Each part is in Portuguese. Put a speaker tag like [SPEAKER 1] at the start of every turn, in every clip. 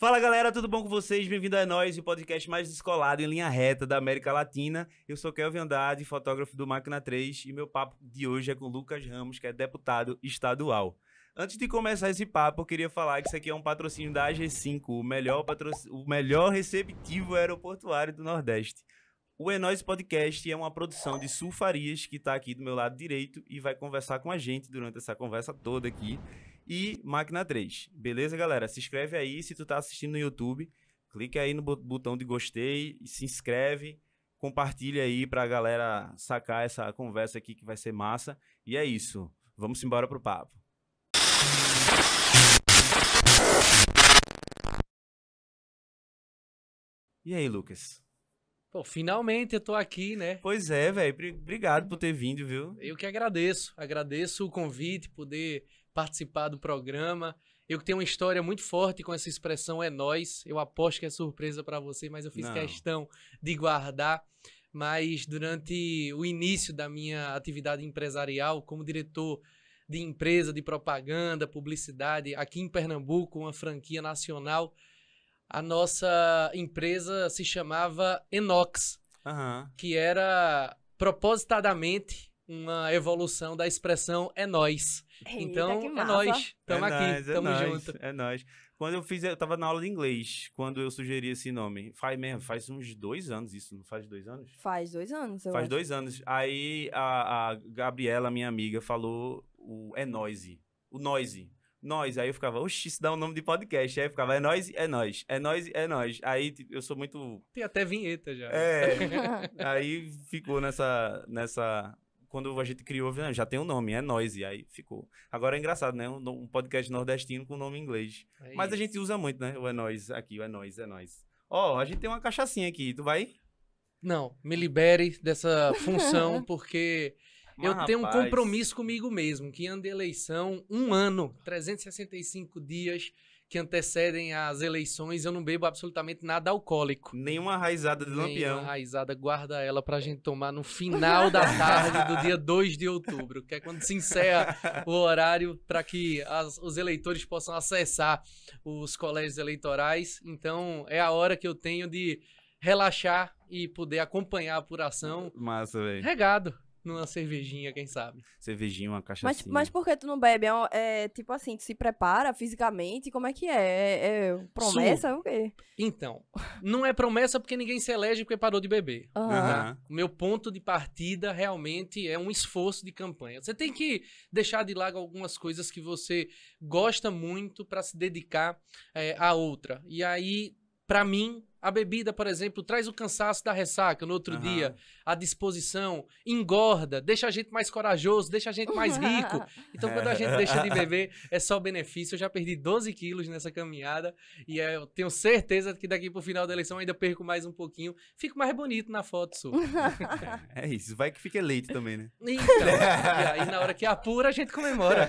[SPEAKER 1] Fala galera, tudo bom com vocês? Bem-vindo a nós, o podcast mais descolado em linha reta da América Latina. Eu sou Kelvin Andrade, fotógrafo do Máquina 3, e meu papo de hoje é com Lucas Ramos, que é deputado estadual. Antes de começar esse papo, eu queria falar que isso aqui é um patrocínio da AG5, o melhor receptivo aeroportuário do Nordeste. O É Nóis Podcast é uma produção de Sul Farias, que está aqui do meu lado direito e vai conversar com a gente durante essa conversa toda aqui. E Máquina 3. Beleza, galera? Se inscreve aí se tu tá assistindo no YouTube. Clica aí no botão de gostei e se inscreve. Compartilha aí pra galera sacar essa conversa aqui que vai ser massa. E é isso. Vamos embora pro papo. E aí, Lucas?
[SPEAKER 2] Pô, finalmente eu tô aqui, né?
[SPEAKER 1] Pois é, velho. Obrigado por ter vindo, viu?
[SPEAKER 2] Eu que agradeço. Agradeço o convite, poder participar do programa. Eu que tenho uma história muito forte com essa expressão é nóis. Eu aposto que é surpresa pra você, mas eu fiz questão de guardar. Mas durante o início da minha atividade empresarial, como diretor de empresa de propaganda, publicidade, aqui em Pernambuco, uma franquia nacional, a nossa empresa se chamava Enox, que era propositadamente uma evolução da expressão é nóis. Então, é nóis. Tamo aqui, tamo junto.
[SPEAKER 1] É nóis. Quando eu tava na aula de inglês, quando eu sugeri esse nome. Faz uns 2 anos isso, não faz 2 anos?
[SPEAKER 3] Faz 2 anos,
[SPEAKER 1] Faz 2 anos. Aí a Gabriela, minha amiga, falou o é noise. O noise. Nós, aí eu ficava, oxi, isso dá um nome de podcast. Aí eu ficava, é nóis, é nóis. É nóis, é nóis. Aí eu sou muito...
[SPEAKER 2] Tem até vinheta já.
[SPEAKER 1] Aí ficou nessa... Quando a gente criou, já tem um nome, é Noise, aí ficou. Agora é engraçado, né? Um podcast nordestino com nome em inglês. Mas a gente usa muito, né? O é Nóis aqui, o é Nóis, é Nóis. Ó, a gente tem uma cachaçinha aqui, tu vai?
[SPEAKER 2] Não, me libere dessa função, porque eu tenho um compromisso comigo mesmo, que anda de eleição 1 ano, 365 dias que antecedem as eleições, eu não bebo absolutamente nada alcoólico.
[SPEAKER 1] Nenhuma raizada de Lampião.
[SPEAKER 2] Nenhuma raizada, guarda ela pra gente tomar no final da tarde do dia 2 de outubro, que é quando se encerra o horário para que os eleitores possam acessar os colégios eleitorais. Então, é a hora que eu tenho de relaxar e poder acompanhar a apuração.
[SPEAKER 1] Massa, velho.
[SPEAKER 2] Regado numa cervejinha, quem sabe.
[SPEAKER 1] Cervejinha, uma cachaçinha.
[SPEAKER 3] Mas por que tu não bebe? É tipo assim, tu se prepara fisicamente? Como é que é? É promessa? O quê?
[SPEAKER 2] Então, não é promessa porque ninguém se elege porque parou de beber.
[SPEAKER 1] Aham.
[SPEAKER 2] O meu ponto de partida realmente é um esforço de campanha. Você tem que deixar de lado algumas coisas que você gosta muito para se dedicar a outra. E aí, para mim, a bebida, por exemplo, traz o cansaço da ressaca no outro dia, a disposição, engorda, deixa a gente mais corajoso, deixa a gente mais rico. Então, quando a gente deixa de beber, é só benefício. Eu já perdi 12 quilos nessa caminhada e eu tenho certeza que daqui pro final da eleição eu ainda perco mais um pouquinho. Fico mais bonito na foto sua.
[SPEAKER 1] É isso, vai que fica eleito também, né?
[SPEAKER 2] Então, e aí na hora que apura, a gente comemora.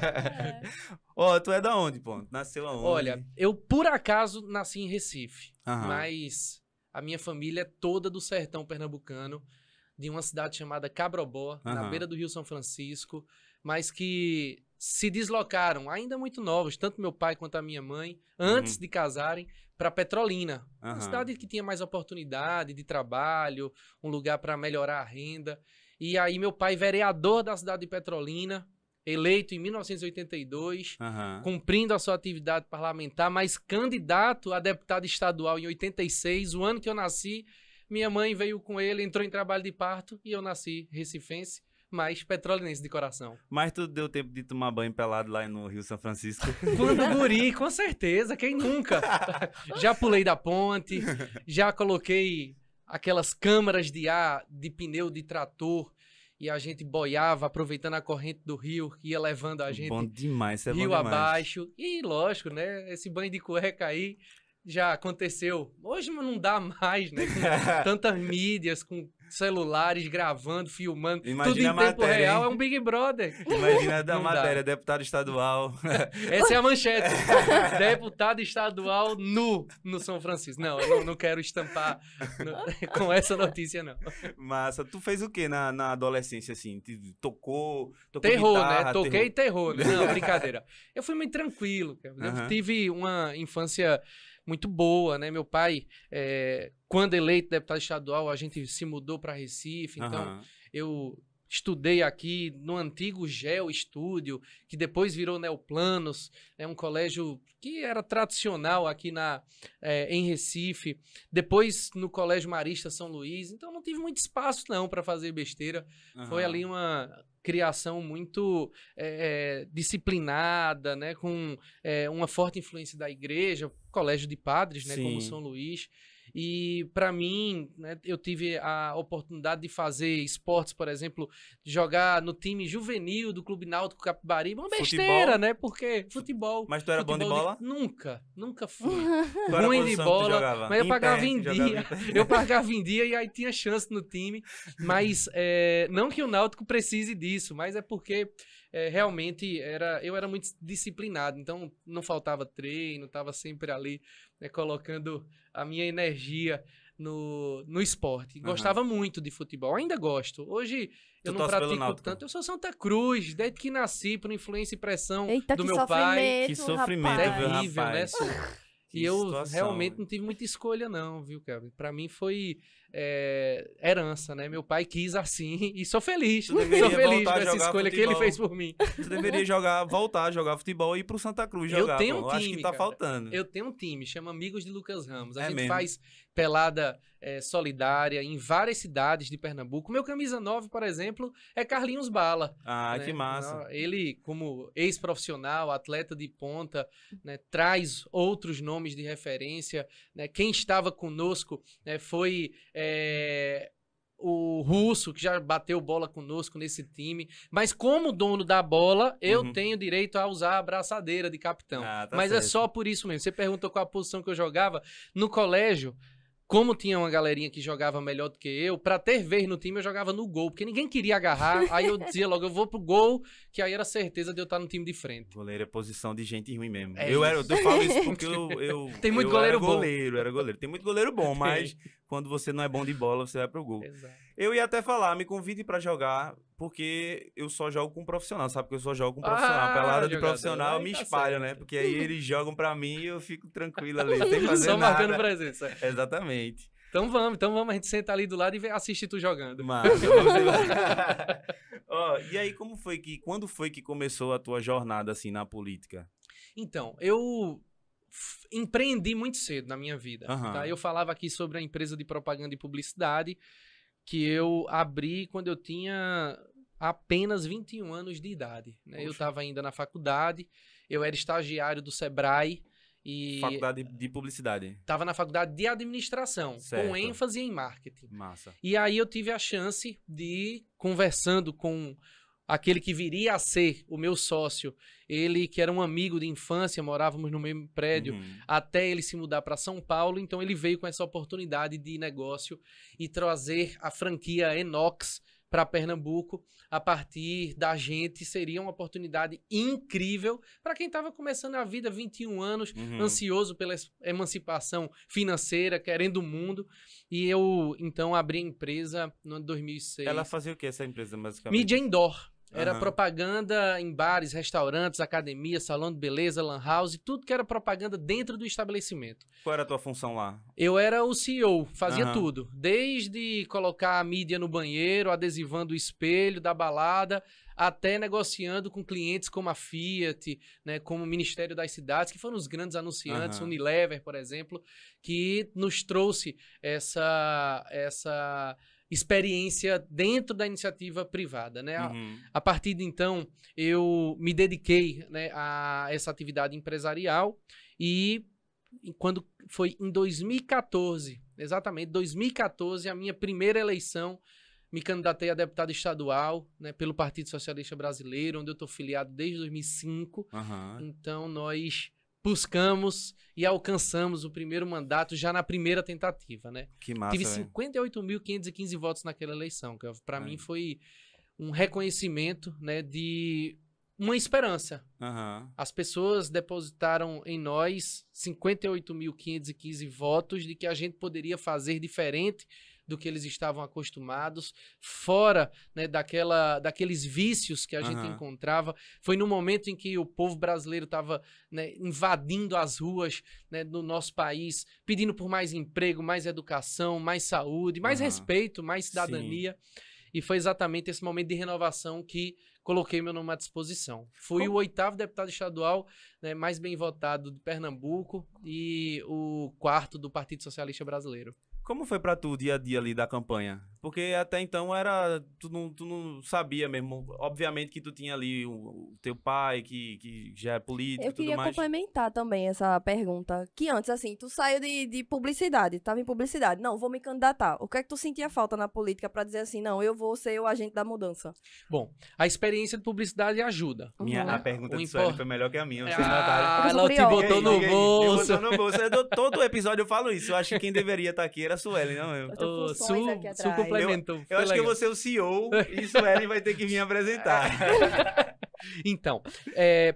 [SPEAKER 1] Ó, tu é da onde, pô? Nasceu aonde?
[SPEAKER 2] Olha, eu por acaso nasci em Recife.
[SPEAKER 1] Aham.
[SPEAKER 2] Mas a minha família é toda do sertão pernambucano, de uma cidade chamada Cabrobó, na beira do Rio São Francisco, mas que se deslocaram, ainda muito novos, tanto meu pai quanto a minha mãe, antes de casarem, para Petrolina. Uma cidade que tinha mais oportunidade de trabalho, um lugar para melhorar a renda. E aí meu pai, vereador da cidade de Petrolina, eleito em 1982, cumprindo a sua atividade parlamentar, mas candidato a deputado estadual em 86, o ano que eu nasci. Minha mãe veio com ele, entrou em trabalho de parto e eu nasci recifense, mas petrolinense de coração.
[SPEAKER 1] Mas tu deu tempo de tomar banho pelado lá no Rio São Francisco?
[SPEAKER 2] Quando guri, com certeza, quem nunca? Já pulei da ponte, já coloquei aquelas câmaras de ar de pneu de trator, e a gente boiava, aproveitando a corrente do rio, que ia levando a gente
[SPEAKER 1] bom demais, isso é
[SPEAKER 2] rio
[SPEAKER 1] bom demais.
[SPEAKER 2] abaixo. E lógico, né? Esse banho de cueca aí já aconteceu. Hoje não dá mais, né? Com tantas mídias, com celulares gravando, filmando.
[SPEAKER 1] Imagina
[SPEAKER 2] tudo em
[SPEAKER 1] a
[SPEAKER 2] tempo
[SPEAKER 1] matéria,
[SPEAKER 2] real,
[SPEAKER 1] hein?
[SPEAKER 2] é um Big Brother.
[SPEAKER 1] Imagina da
[SPEAKER 2] Não
[SPEAKER 1] matéria,
[SPEAKER 2] dá.
[SPEAKER 1] deputado estadual.
[SPEAKER 2] Essa é a manchete. Deputado estadual nu no São Francisco. Não, eu não quero estampar com essa notícia, não.
[SPEAKER 1] Massa. Tu fez o que na adolescência, assim? Tocou
[SPEAKER 2] Terror,
[SPEAKER 1] guitarra,
[SPEAKER 2] né? Toquei terror. Não, brincadeira. Eu fui muito tranquilo, cara. Eu
[SPEAKER 1] Aham.
[SPEAKER 2] tive uma infância muito boa, né? Meu pai, quando eleito deputado estadual, a gente se mudou para Recife, então eu estudei aqui no antigo Geo Estúdio, que depois virou Neoplanos, é um colégio que era tradicional aqui em Recife, depois no Colégio Marista São Luís, então não tive muito espaço não para fazer besteira, foi ali uma criação muito disciplinada, né, com uma forte influência da igreja, colégio de padres, né, como São Luís. E para mim, né, eu tive a oportunidade de fazer esportes, por exemplo, de jogar no time juvenil do Clube Náutico Capibaribe, uma besteira, né? Porque futebol.
[SPEAKER 1] Mas tu era bom de bola?
[SPEAKER 2] Nunca fui. Ruim de bola, mas eu pagava em dia. Eu pagava em dia e aí tinha chance no time. Mas não que o Náutico precise disso, mas é porque realmente eu era muito disciplinado, então não faltava treino, estava sempre ali, né, colocando a minha energia no esporte. Gostava muito de futebol, ainda gosto. Hoje eu não pratico tanto, eu sou Santa Cruz, desde que nasci, por influência e pressão do meu pai.
[SPEAKER 1] Que sofrimento,
[SPEAKER 2] terrível,
[SPEAKER 1] rapaz.
[SPEAKER 2] Né? E eu realmente não tive muita escolha não, viu, Kevin? Pra mim foi herança, né? Meu pai quis assim e sou feliz. Sou feliz com essa escolha que ele fez por mim.
[SPEAKER 1] Você deveria voltar a jogar futebol e ir pro Santa Cruz jogar.
[SPEAKER 2] Eu tenho um time,
[SPEAKER 1] acho que tá faltando.
[SPEAKER 2] Eu tenho um time, chama Amigos de Lucas Ramos. A gente faz pelada solidária em várias cidades de Pernambuco. Meu camisa 9, por exemplo, é Carlinhos Bala.
[SPEAKER 1] Ah, né? Que massa.
[SPEAKER 2] Ele, como ex-profissional, atleta de ponta, né, traz outros nomes de referência. Né? Quem estava conosco foi o Russo, que já bateu bola conosco nesse time. Mas como dono da bola, eu tenho direito a usar a abraçadeira de capitão. Mas certo. É só por isso mesmo. Você perguntou qual a posição que eu jogava. No colégio, como tinha uma galerinha que jogava melhor do que eu, pra ter vez no time eu jogava no gol, porque ninguém queria agarrar, aí eu dizia logo, eu vou pro gol, que aí era certeza de eu estar no time de frente.
[SPEAKER 1] Goleiro é posição de gente ruim mesmo. Eu falo isso porque
[SPEAKER 2] Tem muito goleiro bom.
[SPEAKER 1] Era goleiro. Tem muito goleiro bom, mas quando você não é bom de bola, você vai pro gol.
[SPEAKER 2] Exato.
[SPEAKER 1] Eu ia até falar, me convide pra jogar, porque eu só jogo com profissional, sabe? Porque eu só jogo com profissional. Pelada de profissional me espalha, né? Porque aí eles jogam pra mim e eu fico tranquilo ali, sem fazer
[SPEAKER 2] só
[SPEAKER 1] nada.
[SPEAKER 2] marcando presença.
[SPEAKER 1] Exatamente.
[SPEAKER 2] Então vamos, a gente senta ali do lado e assiste tu jogando.
[SPEAKER 1] Massa, vamos lá. E aí, quando foi que começou a tua jornada, assim, na política?
[SPEAKER 2] Então, eu empreendi muito cedo na minha vida. Tá? Eu falava aqui sobre a empresa de propaganda e publicidade que eu abri quando eu tinha apenas 21 anos de idade. Né? Eu estava ainda na faculdade, eu era estagiário do Sebrae.
[SPEAKER 1] Faculdade de publicidade.
[SPEAKER 2] Estava na faculdade de administração,
[SPEAKER 1] certo.
[SPEAKER 2] Com ênfase em marketing.
[SPEAKER 1] Massa.
[SPEAKER 2] E aí eu tive a chance de, conversando com aquele que viria a ser o meu sócio, ele que era um amigo de infância, morávamos no mesmo prédio, até ele se mudar para São Paulo, então ele veio com essa oportunidade de negócio e trazer a franquia Enox para Pernambuco. A partir da gente, seria uma oportunidade incrível para quem estava começando a vida, 21 anos, ansioso pela emancipação financeira, querendo o mundo. E eu, então, abri a empresa no ano de 2006.
[SPEAKER 1] Ela fazia o que, essa empresa, basicamente?
[SPEAKER 2] Mídia indoor. Era propaganda em bares, restaurantes, academia, salão de beleza, lan house, tudo que era propaganda dentro do estabelecimento.
[SPEAKER 1] Qual era a tua função lá?
[SPEAKER 2] Eu era o CEO, fazia tudo. Desde colocar a mídia no banheiro, adesivando o espelho da balada, até negociando com clientes como a Fiat, né, como o Ministério das Cidades, que foram os grandes anunciantes, Unilever, por exemplo, que nos trouxe essa experiência dentro da iniciativa privada, né? A partir de então, eu me dediquei, né, a essa atividade empresarial e quando foi em 2014, exatamente, 2014, a minha primeira eleição, me candidatei a deputado estadual, né, pelo Partido Socialista Brasileiro, onde eu estou filiado desde 2005. Então, nós buscamos e alcançamos o primeiro mandato já na primeira tentativa, né?
[SPEAKER 1] Que massa,
[SPEAKER 2] tive 58.515 votos naquela eleição, que para mim foi um reconhecimento, né, de uma esperança. As pessoas depositaram em nós 58.515 votos de que a gente poderia fazer diferente do que eles estavam acostumados, fora, né, daqueles vícios que a gente encontrava. Foi no momento em que o povo brasileiro estava, né, invadindo as ruas, né, do nosso país, pedindo por mais emprego, mais educação, mais saúde, mais respeito, mais cidadania. E foi exatamente esse momento de renovação que coloquei meu nome à disposição. Fui o 8º deputado estadual, né, mais bem votado de Pernambuco e o 4º do Partido Socialista Brasileiro.
[SPEAKER 1] Como foi pra tu o dia a dia ali da campanha? Porque até então tu não sabia mesmo. Obviamente que tu tinha ali o teu pai, que já é político e tudo mais.
[SPEAKER 3] Eu queria complementar também essa pergunta. Que antes, assim, tu saiu de publicidade, tava em publicidade. Não, vou me candidatar. O que é que tu sentia falta na política pra dizer assim, não, eu vou ser o agente da mudança?
[SPEAKER 2] Bom, a experiência de publicidade ajuda.
[SPEAKER 1] A pergunta de Sueli foi melhor que a minha.
[SPEAKER 2] Ela te botou no bolso.
[SPEAKER 1] Me botou no bolso. Todo episódio eu falo isso. Eu acho que quem deveria estar aqui era a Sueli, não eu.
[SPEAKER 2] Su complementou.
[SPEAKER 1] Eu acho que eu vou ser o CEO e Sueli vai ter que vir apresentar.
[SPEAKER 2] Então,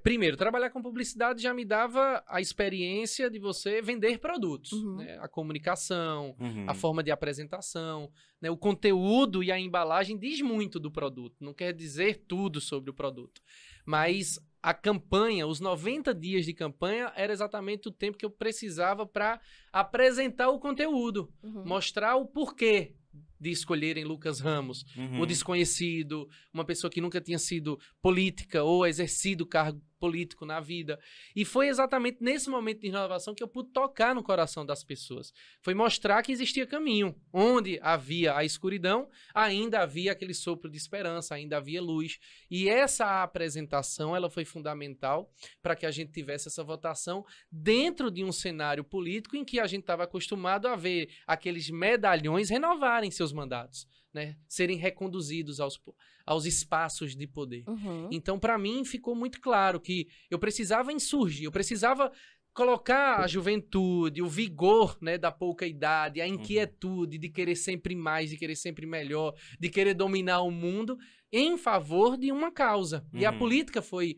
[SPEAKER 2] primeiro, trabalhar com publicidade já me dava a experiência de você vender produtos. Né? A comunicação, a forma de apresentação, né? O conteúdo e a embalagem diz muito do produto. Não quer dizer tudo sobre o produto. Mas a campanha, os 90 dias de campanha, era exatamente o tempo que eu precisava para apresentar o conteúdo. Mostrar o porquê de escolherem Lucas Ramos, o desconhecido, uma pessoa que nunca tinha sido política ou exercido cargo político na vida. E foi exatamente nesse momento de inovação que eu pude tocar no coração das pessoas. Foi mostrar que existia caminho. Onde havia a escuridão, ainda havia aquele sopro de esperança, ainda havia luz. E essa apresentação, ela foi fundamental para que a gente tivesse essa votação dentro de um cenário político em que a gente estava acostumado a ver aqueles medalhões renovarem seus mandatos, né? Serem reconduzidos aos espaços de poder. Então, para mim, ficou muito claro que eu precisava insurgir, eu precisava colocar a juventude, o vigor, né, da pouca idade, a inquietude de querer sempre mais, de querer sempre melhor, de querer dominar o mundo em favor de uma causa. E a política foi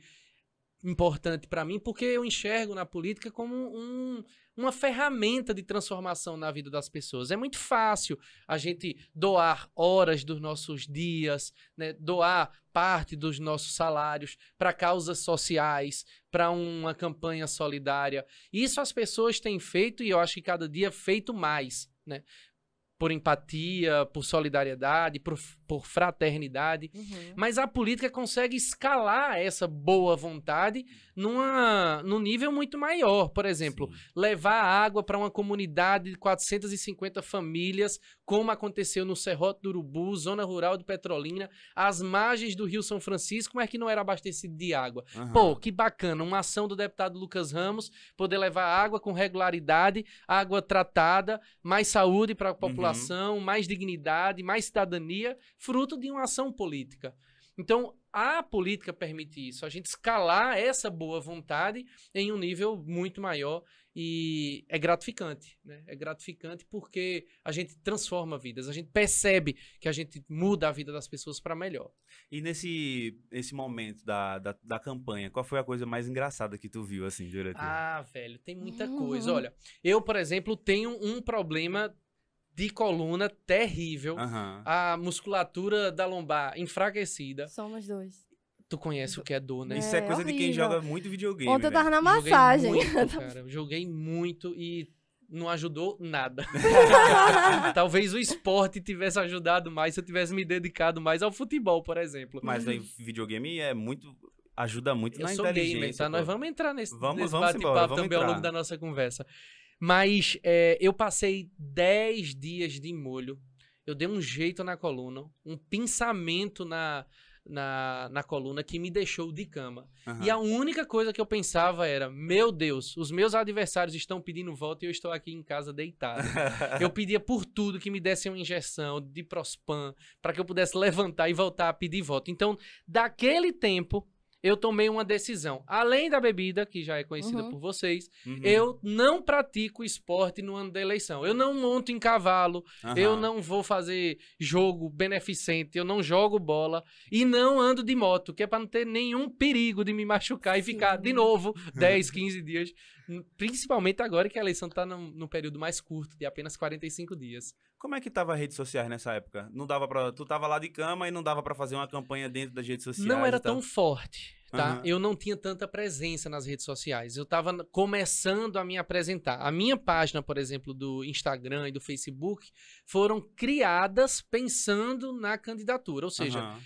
[SPEAKER 2] importante para mim porque eu enxergo na política como uma ferramenta de transformação na vida das pessoas. É muito fácil a gente doar horas dos nossos dias, né, doar parte dos nossos salários para causas sociais, para uma campanha solidária. Isso as pessoas têm feito e eu acho que cada dia feito mais, né? Por empatia, por solidariedade, por fraternidade. Mas a política consegue escalar essa boa vontade num nível muito maior. Por exemplo, levar água para uma comunidade de 450 famílias, como aconteceu no Serrote do Urubu, zona rural de Petrolina, às margens do Rio São Francisco, mas que não era abastecido de água. Pô, que bacana, uma ação do deputado Lucas Ramos, poder levar água com regularidade, água tratada, mais saúde para a população, mais dignidade, mais cidadania, fruto de uma ação política. Então, a política permite isso, a gente escalar essa boa vontade em um nível muito maior e é gratificante, né? É gratificante porque a gente transforma vidas, a gente percebe que a gente muda a vida das pessoas para melhor.
[SPEAKER 1] E nesse momento da campanha, qual foi a coisa mais engraçada que tu viu, assim, durante
[SPEAKER 2] velho, tem muita coisa. Olha, eu, por exemplo, tenho um problema de coluna terrível, a musculatura da lombar enfraquecida.
[SPEAKER 3] Somos dois.
[SPEAKER 2] Tu conhece o que é dor, né?
[SPEAKER 1] Isso é coisa
[SPEAKER 3] horrível.
[SPEAKER 1] De quem joga muito videogame.
[SPEAKER 3] Ontem eu tava na
[SPEAKER 2] Joguei
[SPEAKER 3] massagem.
[SPEAKER 2] muito, cara. Joguei muito e não ajudou nada. Talvez o esporte tivesse ajudado mais se eu tivesse me dedicado mais ao futebol, por exemplo.
[SPEAKER 1] Mas aí videogame ajuda muito
[SPEAKER 2] eu
[SPEAKER 1] na
[SPEAKER 2] sou
[SPEAKER 1] inteligência.
[SPEAKER 2] Gamer, tá? Nós vamos entrar nesse
[SPEAKER 1] vamos
[SPEAKER 2] bate-papo também ao longo da nossa conversa. Mas eu passei 10 dias de molho. Eu dei um jeito na coluna, um pinçamento na coluna que me deixou de cama. E a única coisa que eu pensava era, meu Deus, os meus adversários estão pedindo volta e eu estou aqui em casa deitado. Eu pedia por tudo que me dessem uma injeção de Prospan para que eu pudesse levantar e voltar a pedir volta. Então, daquele tempo, eu tomei uma decisão. Além da bebida, que já é conhecida por vocês, eu não pratico esporte no ano da eleição. Eu não monto em cavalo, eu não vou fazer jogo beneficente, eu não jogo bola e não ando de moto, que é para não ter nenhum perigo de me machucar e ficar de novo 10, 15 dias Principalmente agora que a eleição está no período mais curto, de apenas 45 dias.
[SPEAKER 1] Como é que tava as redes sociais nessa época? Não dava pra... Tu tava lá de cama e não dava pra fazer uma campanha dentro das redes sociais?
[SPEAKER 2] Não era
[SPEAKER 1] e tal?
[SPEAKER 2] tão forte, tá?
[SPEAKER 1] Aham.
[SPEAKER 2] Eu não tinha tanta presença nas redes sociais. Eu estava começando a me apresentar. A minha página, por exemplo, do Instagram e do Facebook, foram criadas pensando na candidatura. Ou seja,
[SPEAKER 1] Aham.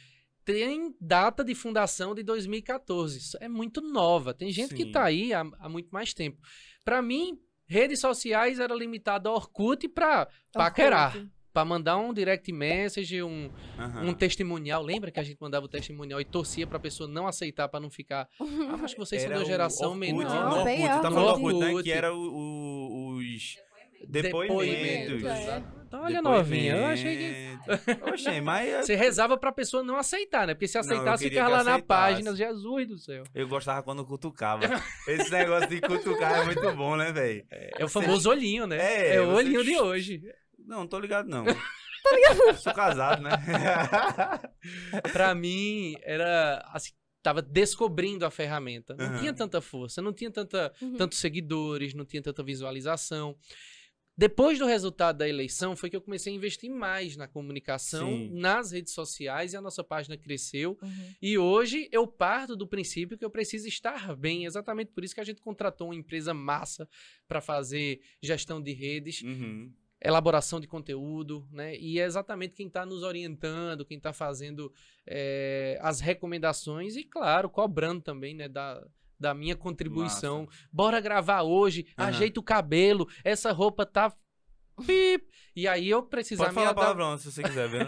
[SPEAKER 2] tem data de fundação de 2014. Isso é muito nova. Tem gente que
[SPEAKER 1] Sim.
[SPEAKER 2] está aí há muito mais tempo. Para mim, redes sociais era limitado a Orkut para paquerar.
[SPEAKER 3] Orkut.
[SPEAKER 2] Para mandar um direct message, um
[SPEAKER 1] Aham.
[SPEAKER 2] testemunial. Lembra que a gente mandava o testemunial e torcia pra pessoa não aceitar pra não ficar. Ah, acho que vocês são
[SPEAKER 1] Era
[SPEAKER 2] da
[SPEAKER 1] o
[SPEAKER 2] geração
[SPEAKER 1] Orkut,
[SPEAKER 2] menor.
[SPEAKER 3] Não,
[SPEAKER 1] no Orkut,
[SPEAKER 3] bem
[SPEAKER 1] tá falando
[SPEAKER 2] Orkut.
[SPEAKER 1] Orkut, né? Que era os depoimentos.
[SPEAKER 2] Então, olha, novinha, eu achei que.
[SPEAKER 1] Oxe, mas
[SPEAKER 2] Você rezava pra pessoa não aceitar, né? Porque se
[SPEAKER 1] Não, eu
[SPEAKER 2] aceitasse,
[SPEAKER 1] queria
[SPEAKER 2] ficava
[SPEAKER 1] que
[SPEAKER 2] lá na
[SPEAKER 1] aceitasse.
[SPEAKER 2] página. Jesus do céu.
[SPEAKER 1] eu gostava quando cutucava. Esse negócio de cutucar é muito bom, né, velho?
[SPEAKER 2] É o famoso olhinho, né?
[SPEAKER 1] É,
[SPEAKER 2] É o
[SPEAKER 1] você-
[SPEAKER 2] olhinho de hoje.
[SPEAKER 1] Não, não tô ligado, não. Tô ligado. Sou casado, né?
[SPEAKER 2] Pra mim, era assim, tava descobrindo a ferramenta. Não
[SPEAKER 1] Aham.
[SPEAKER 2] tinha tanta força, não tinha
[SPEAKER 3] Uhum.
[SPEAKER 2] tantos seguidores, não tinha tanta visualização. Depois do resultado da eleição, foi que eu comecei a investir mais na comunicação,
[SPEAKER 1] Sim.
[SPEAKER 2] nas redes sociais, e a nossa página cresceu.
[SPEAKER 3] Uhum.
[SPEAKER 2] E hoje eu parto do princípio que eu preciso estar bem. Exatamente por isso que a gente contratou uma empresa massa para fazer gestão de redes,
[SPEAKER 1] Uhum.
[SPEAKER 2] elaboração de conteúdo, né? E é exatamente quem está nos orientando, quem está fazendo as recomendações e, claro, cobrando também, né, da minha contribuição. Bora gravar hoje,
[SPEAKER 1] Aham.
[SPEAKER 2] ajeita o cabelo, essa roupa tá... Pip. E aí eu precisar
[SPEAKER 1] Pode falar palavrão se você quiser, viu?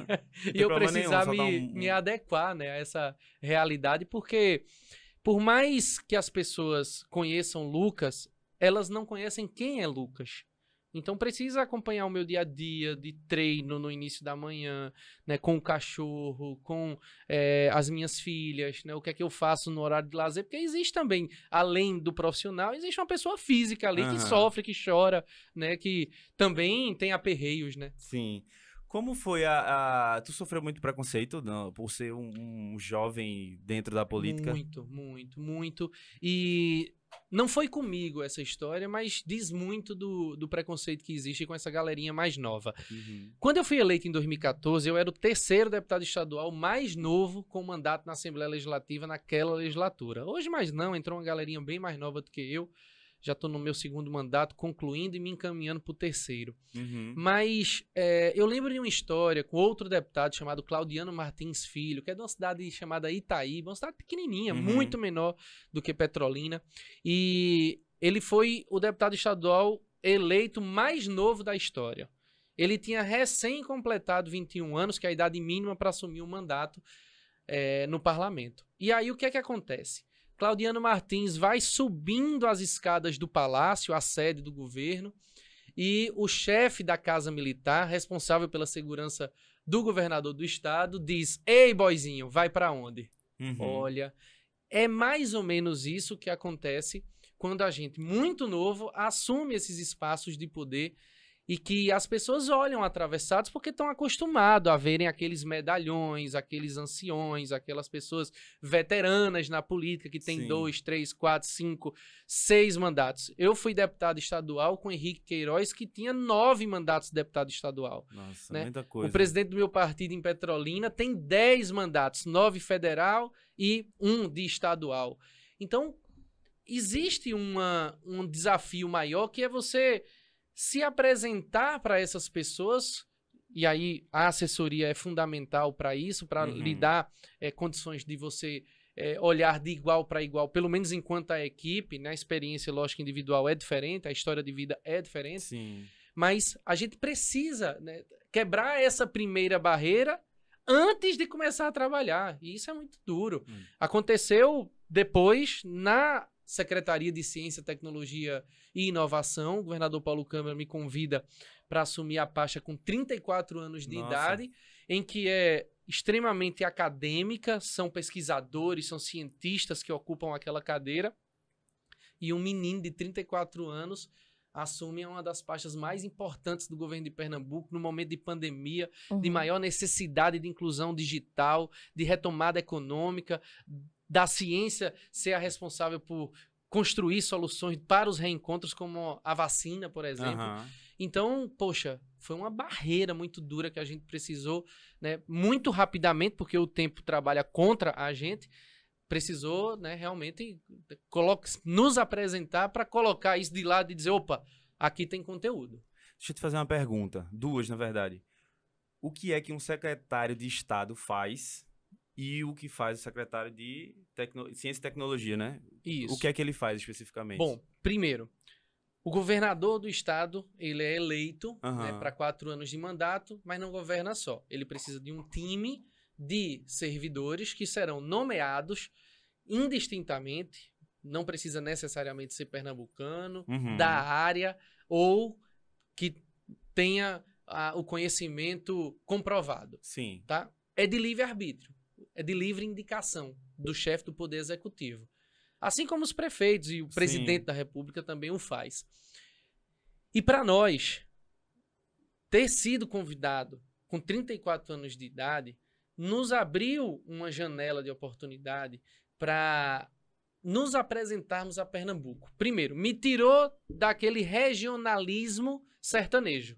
[SPEAKER 2] e eu
[SPEAKER 1] problema nenhum,
[SPEAKER 2] precisar
[SPEAKER 1] só dá
[SPEAKER 2] me adequar, né, a essa realidade, porque por mais que as pessoas conheçam Lucas, elas não conhecem quem é Lucas. Então precisa acompanhar o meu dia a dia de treino no início da manhã, né, com o cachorro, com as minhas filhas, né, o que é que eu faço no horário de lazer, porque existe também, além do profissional, existe uma pessoa física ali que
[SPEAKER 1] Aham.
[SPEAKER 2] sofre, que chora, né, que também tem aperreios, né.
[SPEAKER 1] Sim. Como foi Tu sofreu muito preconceito não, por ser um jovem dentro da política?
[SPEAKER 2] Muito, muito, muito. E não foi comigo essa história, mas diz muito do preconceito que existe com essa galerinha mais nova.
[SPEAKER 1] Uhum.
[SPEAKER 2] Quando eu fui eleito em 2014, eu era o terceiro deputado estadual mais novo com mandato na Assembleia Legislativa naquela legislatura. Hoje mais não, entrou uma galerinha bem mais nova do que eu. Já estou no meu segundo mandato, concluindo e me encaminhando para o terceiro.
[SPEAKER 1] Uhum.
[SPEAKER 2] Mas eu lembro de uma história com outro deputado chamado Claudiano Martins Filho, que é de uma cidade chamada Itaíba, uma cidade pequenininha,
[SPEAKER 1] Uhum.
[SPEAKER 2] muito menor do que Petrolina. E ele foi o deputado estadual eleito mais novo da história. Ele tinha recém completado 21 anos, que é a idade mínima para assumir o mandato no parlamento. E aí o que é que acontece? Claudiano Martins vai subindo as escadas do palácio, a sede do governo, e o chefe da Casa Militar, responsável pela segurança do governador do estado, diz: "Ei, boizinho, vai pra onde?"
[SPEAKER 1] Uhum.
[SPEAKER 2] Olha, é mais ou menos isso que acontece quando a gente, muito novo, assume esses espaços de poder e que as pessoas olham atravessados porque estão acostumados a verem aqueles medalhões, aqueles anciões, aquelas pessoas veteranas na política que têm
[SPEAKER 1] Sim.
[SPEAKER 2] 2, 3, 4, 5, 6 mandatos. Eu fui deputado estadual com Henrique Queiroz, que tinha 9 mandatos de deputado estadual.
[SPEAKER 1] Nossa,
[SPEAKER 2] né?
[SPEAKER 1] muita coisa.
[SPEAKER 2] O presidente do meu partido em Petrolina tem 10 mandatos, 9 federal e 1 de estadual. Então, existe um desafio maior que é você se apresentar para essas pessoas, e aí a assessoria é fundamental para isso, para
[SPEAKER 1] Uhum.
[SPEAKER 2] lhe dar condições de você olhar de igual para igual, pelo menos enquanto a equipe, né? A experiência, lógica, individual é diferente, a história de vida é diferente,
[SPEAKER 1] Sim.
[SPEAKER 2] mas a gente precisa, né, quebrar essa primeira barreira antes de começar a trabalhar, e isso é muito duro. Aconteceu depois na Secretaria de Ciência, Tecnologia e Inovação. O governador Paulo Câmara me convida para assumir a pasta com 34 anos de
[SPEAKER 1] Nossa.
[SPEAKER 2] idade, em que é extremamente acadêmica, são pesquisadores, são cientistas que ocupam aquela cadeira, e um menino de 34 anos assume uma das pastas mais importantes do governo de Pernambuco, no momento de pandemia, de maior necessidade de inclusão digital, de retomada econômica, da ciência ser a responsável por construir soluções para os reencontros, como a vacina, por exemplo. Então, poxa, foi uma barreira muito dura que a gente precisou, né, muito rapidamente, porque o tempo trabalha contra a gente, precisou, né, realmente nos apresentar para colocar isso de lado e dizer, opa, aqui tem conteúdo.
[SPEAKER 1] Deixa eu te fazer uma pergunta, duas, na verdade. O que é que um secretário de Estado faz e o que faz o secretário de Ciência e Tecnologia, né?
[SPEAKER 2] Isso.
[SPEAKER 1] O que é que ele faz especificamente?
[SPEAKER 2] Bom, primeiro, o governador do estado, ele é eleito, né, para 4 anos de mandato, mas não governa só. Ele precisa de um time de servidores que serão nomeados indistintamente, não precisa necessariamente ser pernambucano, da área, ou que tenha o conhecimento comprovado.
[SPEAKER 1] Sim.
[SPEAKER 2] Tá? É de livre-arbítrio, é de livre indicação do chefe do Poder Executivo. Assim como os prefeitos e o presidente da República também o faz. E para nós, ter sido convidado com 34 anos de idade, nos abriu uma janela de oportunidade para nos apresentarmos a Pernambuco. Primeiro, me tirou daquele regionalismo sertanejo.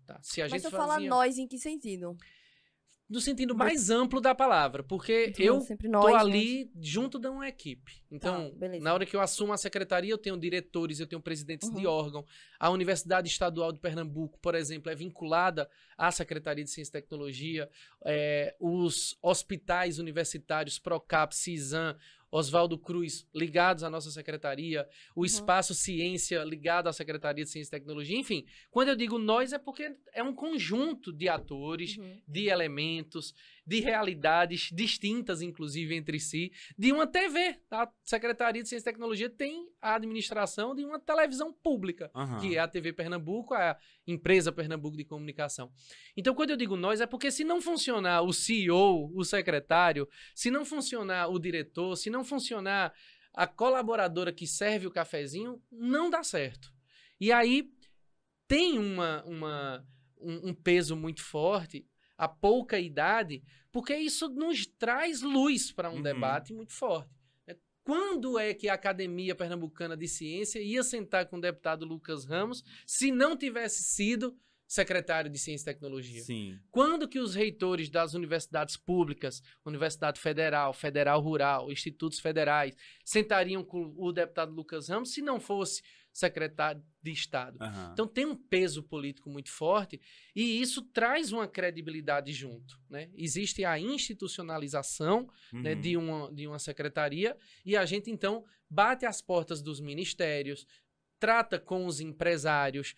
[SPEAKER 2] Tá? Se a
[SPEAKER 3] Mas
[SPEAKER 2] gente
[SPEAKER 3] você fala nós em que sentido?
[SPEAKER 2] No sentido mais amplo da palavra, porque eu tô ali junto de uma equipe. Então, na hora que eu assumo a secretaria, eu tenho diretores, eu tenho presidentes de órgão. A Universidade Estadual de Pernambuco, por exemplo, é vinculada à Secretaria de Ciência e Tecnologia. Os hospitais universitários, Procap, CISAM, Oswaldo Cruz, ligados à nossa secretaria, o Espaço Ciência ligado à Secretaria de Ciência e Tecnologia, enfim. Quando eu digo nós é porque é um conjunto de atores, de elementos, de realidades distintas, inclusive, entre si, de uma TV. A Secretaria de Ciência e Tecnologia tem a administração de uma televisão pública, que é a TV Pernambuco, a empresa Pernambuco de Comunicação. Então, quando eu digo nós, é porque se não funcionar o CEO, o secretário, se não funcionar o diretor, se não funcionar a colaboradora que serve o cafezinho, não dá certo. E aí tem um peso muito forte, a pouca idade, porque isso nos traz luz para um debate muito forte. Quando é que a Academia Pernambucana de Ciência ia sentar com o deputado Lucas Ramos se não tivesse sido secretário de Ciência e Tecnologia?
[SPEAKER 1] Sim.
[SPEAKER 2] Quando que os reitores das universidades públicas, Universidade Federal, Federal Rural, institutos federais, sentariam com o deputado Lucas Ramos se não fosse secretário de Estado? Então tem um peso político muito forte e isso traz uma credibilidade junto, né? Existe a institucionalização, né, de uma secretaria e a gente então bate as portas dos ministérios, trata com os empresários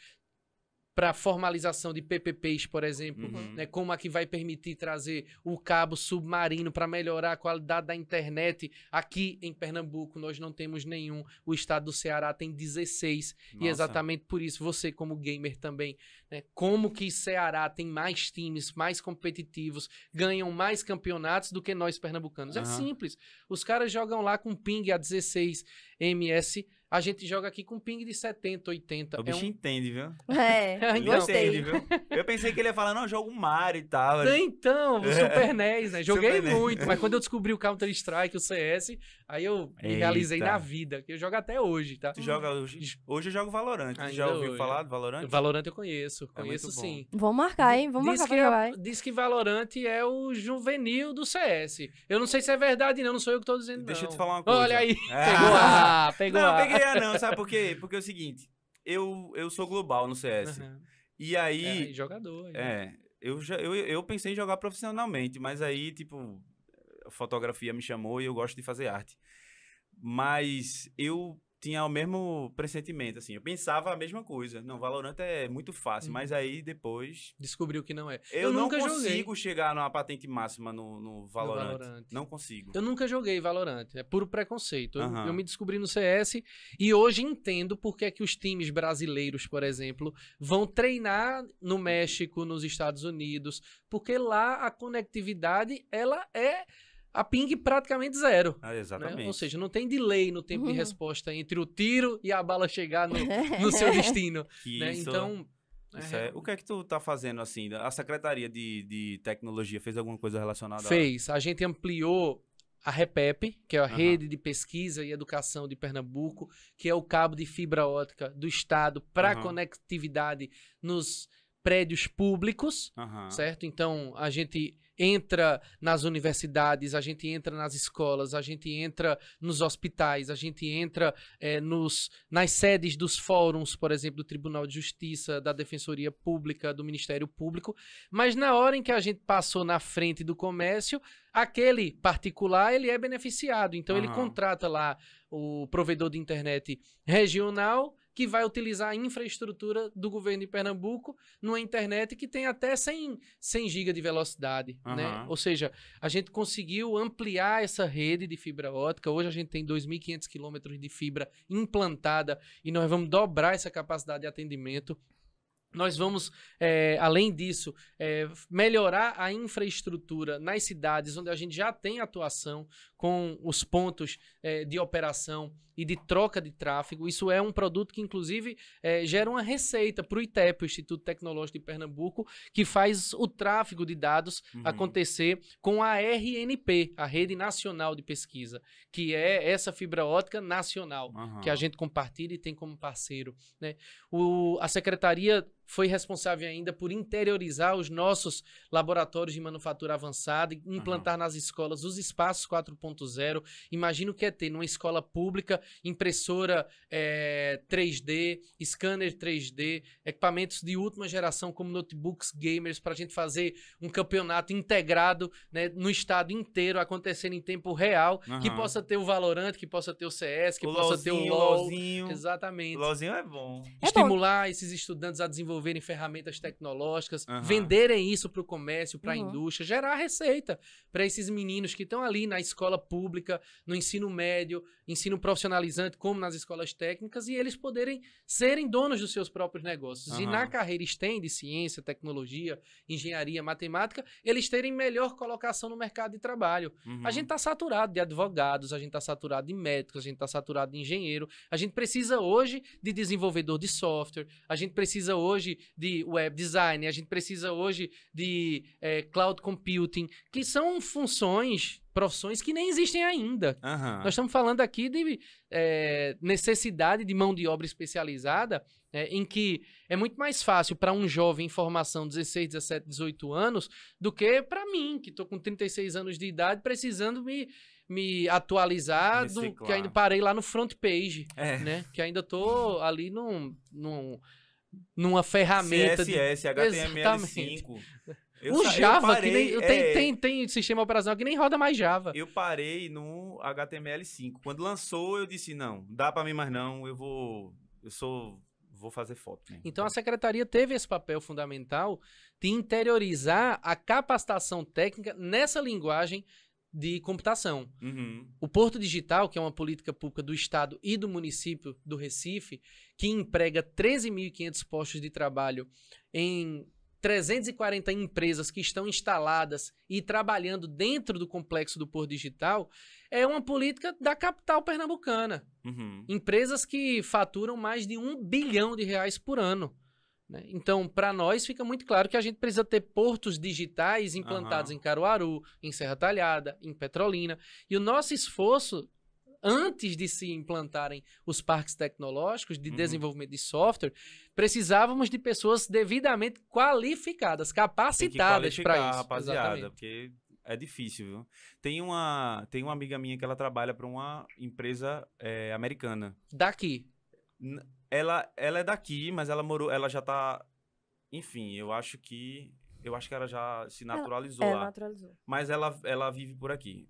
[SPEAKER 2] para formalização de PPPs, por exemplo, né, como a que vai permitir trazer o cabo submarino para melhorar a qualidade da internet. Aqui em Pernambuco nós não temos nenhum, o estado do Ceará tem 16, e exatamente por isso, você como gamer também, né, como que Ceará tem mais times, mais competitivos, ganham mais campeonatos do que nós pernambucanos. É simples, os caras jogam lá com ping a 16 ms, a gente joga aqui com ping de 70, 80.
[SPEAKER 1] O bicho entende, viu?
[SPEAKER 3] Gostei.
[SPEAKER 1] Entende, viu? Eu pensei que ele ia falar, não, joga um Mario e tal.
[SPEAKER 2] Então, o Super NES, né? Joguei muito, mas quando eu descobri o Counter-Strike, o CS, aí eu me realizei na vida, que eu jogo até hoje, tá?
[SPEAKER 1] Tu joga hoje? Hoje eu jogo Valorant. Tu já ouviu falar do Valorant?
[SPEAKER 2] Valorant eu conheço sim.
[SPEAKER 3] Vamos marcar, hein? Vamos marcar pra jogar, hein?
[SPEAKER 2] Diz que Valorant é o juvenil do CS. Eu não sei se é verdade, não sou eu que tô dizendo, não.
[SPEAKER 1] Deixa eu te falar uma coisa.
[SPEAKER 2] Olha aí, pegou
[SPEAKER 1] Não, peguei não, sabe por quê? Porque é o seguinte, eu sou global no CS. E aí...
[SPEAKER 2] jogador.
[SPEAKER 1] Eu pensei em jogar profissionalmente, mas aí, tipo, a fotografia me chamou e eu gosto de fazer arte. Mas eu tinha o mesmo pressentimento, assim. Eu pensava a mesma coisa. Não, Valorant é muito fácil, mas aí depois...
[SPEAKER 2] Descobriu que não é.
[SPEAKER 1] Eu não consigo chegar numa patente máxima no Valorant. Não consigo.
[SPEAKER 2] Eu nunca joguei Valorant. É puro preconceito. Eu me descobri no CS e hoje entendo porque é que os times brasileiros, por exemplo, vão treinar no México, nos Estados Unidos, porque lá a conectividade, ela é... a ping praticamente zero.
[SPEAKER 1] Exatamente.
[SPEAKER 2] Né? Ou seja, não tem delay no tempo de resposta entre o tiro e a bala chegar no seu destino. Né? Então...
[SPEAKER 1] O que é que tu tá fazendo, assim? A Secretaria de Tecnologia fez alguma coisa relacionada
[SPEAKER 2] Fez. A gente ampliou a REPEP, que é a Rede de Pesquisa e Educação de Pernambuco, que é o cabo de fibra ótica do estado para conectividade nos prédios públicos, certo? Então, a gente entra nas universidades, a gente entra nas escolas, a gente entra nos hospitais, a gente entra nas sedes dos fóruns, por exemplo, do Tribunal de Justiça, da Defensoria Pública, do Ministério Público, mas na hora em que a gente passou na frente do comércio, aquele particular, ele é beneficiado, então ele contrata lá o provedor de internet regional, que vai utilizar a infraestrutura do governo de Pernambuco numa internet que tem até 100 GB de velocidade, né? Ou seja, a gente conseguiu ampliar essa rede de fibra ótica. Hoje a gente tem 2.500 quilômetros de fibra implantada e nós vamos dobrar essa capacidade de atendimento. Nós vamos, além disso, melhorar a infraestrutura nas cidades onde a gente já tem atuação com os pontos de operação e de troca de tráfego. Isso é um produto que, inclusive, gera uma receita para o ITEP, o Instituto Tecnológico de Pernambuco, que faz o tráfego de dados acontecer com a RNP, a Rede Nacional de Pesquisa, que é essa fibra ótica nacional, que a gente compartilha e tem como parceiro, né? A Secretaria foi responsável ainda por interiorizar os nossos laboratórios de manufatura avançada e implantar nas escolas os espaços 4.0. Imagina o que é ter numa escola pública impressora 3D, scanner 3D, equipamentos de última geração como notebooks gamers para a gente fazer um campeonato integrado, né, no estado inteiro, acontecendo em tempo real, que possa ter o Valorant, que possa ter o CS, que possa ter o LoL.
[SPEAKER 1] LOLzinho.
[SPEAKER 2] Exatamente.
[SPEAKER 1] O LOLzinho é bom.
[SPEAKER 2] Estimular esses estudantes a desenvolverem ferramentas tecnológicas, venderem isso para o comércio, para a indústria, gerar receita para esses meninos que estão ali na escola pública, no ensino médio, ensino profissionalizante, como nas escolas técnicas, e eles poderem serem donos dos seus próprios negócios. E na carreira STEM de ciência, tecnologia, engenharia, matemática, eles terem melhor colocação no mercado de trabalho. A gente está saturado de advogados, a gente está saturado de médicos, a gente está saturado de engenheiro, a gente precisa hoje de desenvolvedor de software, a gente precisa hoje de web design, a gente precisa hoje de cloud computing, que são profissões que nem existem ainda. Nós estamos falando aqui de necessidade de mão de obra especializada, em que é muito mais fácil para um jovem em formação, 16, 17, 18 anos, do que para mim, que estou com 36 anos de idade, precisando me atualizar, que ainda parei lá no front page, né? Que ainda estou ali numa ferramenta
[SPEAKER 1] CSS, HTML5.
[SPEAKER 2] Java, que nem, tem sistema operacional que nem roda mais Java.
[SPEAKER 1] Eu parei no HTML5. Quando lançou, eu disse, não, dá para mim mais não, vou fazer foto mesmo.
[SPEAKER 2] Então a secretaria teve esse papel fundamental de interiorizar a capacitação técnica nessa linguagem de computação. O Porto Digital, que é uma política pública do estado e do município do Recife, que emprega 13.500 postos de trabalho em 340 empresas que estão instaladas e trabalhando dentro do complexo do Porto Digital, é uma política da capital pernambucana. Empresas que faturam mais de R$1 bilhão por ano. Né? Então, para nós, fica muito claro que a gente precisa ter portos digitais implantados em Caruaru, em Serra Talhada, em Petrolina. E o nosso esforço, antes de se implantarem os parques tecnológicos de desenvolvimento de software, precisávamos de pessoas devidamente qualificadas, capacitadas para isso.
[SPEAKER 1] Rapaziada, exatamente. Porque é difícil, viu? Tem uma amiga minha que ela trabalha para uma empresa americana.
[SPEAKER 2] Daqui?
[SPEAKER 1] Ela é daqui, mas ela já tá... Enfim, eu acho que ela já se naturalizou lá.
[SPEAKER 3] Naturalizou.
[SPEAKER 1] Mas ela vive por aqui.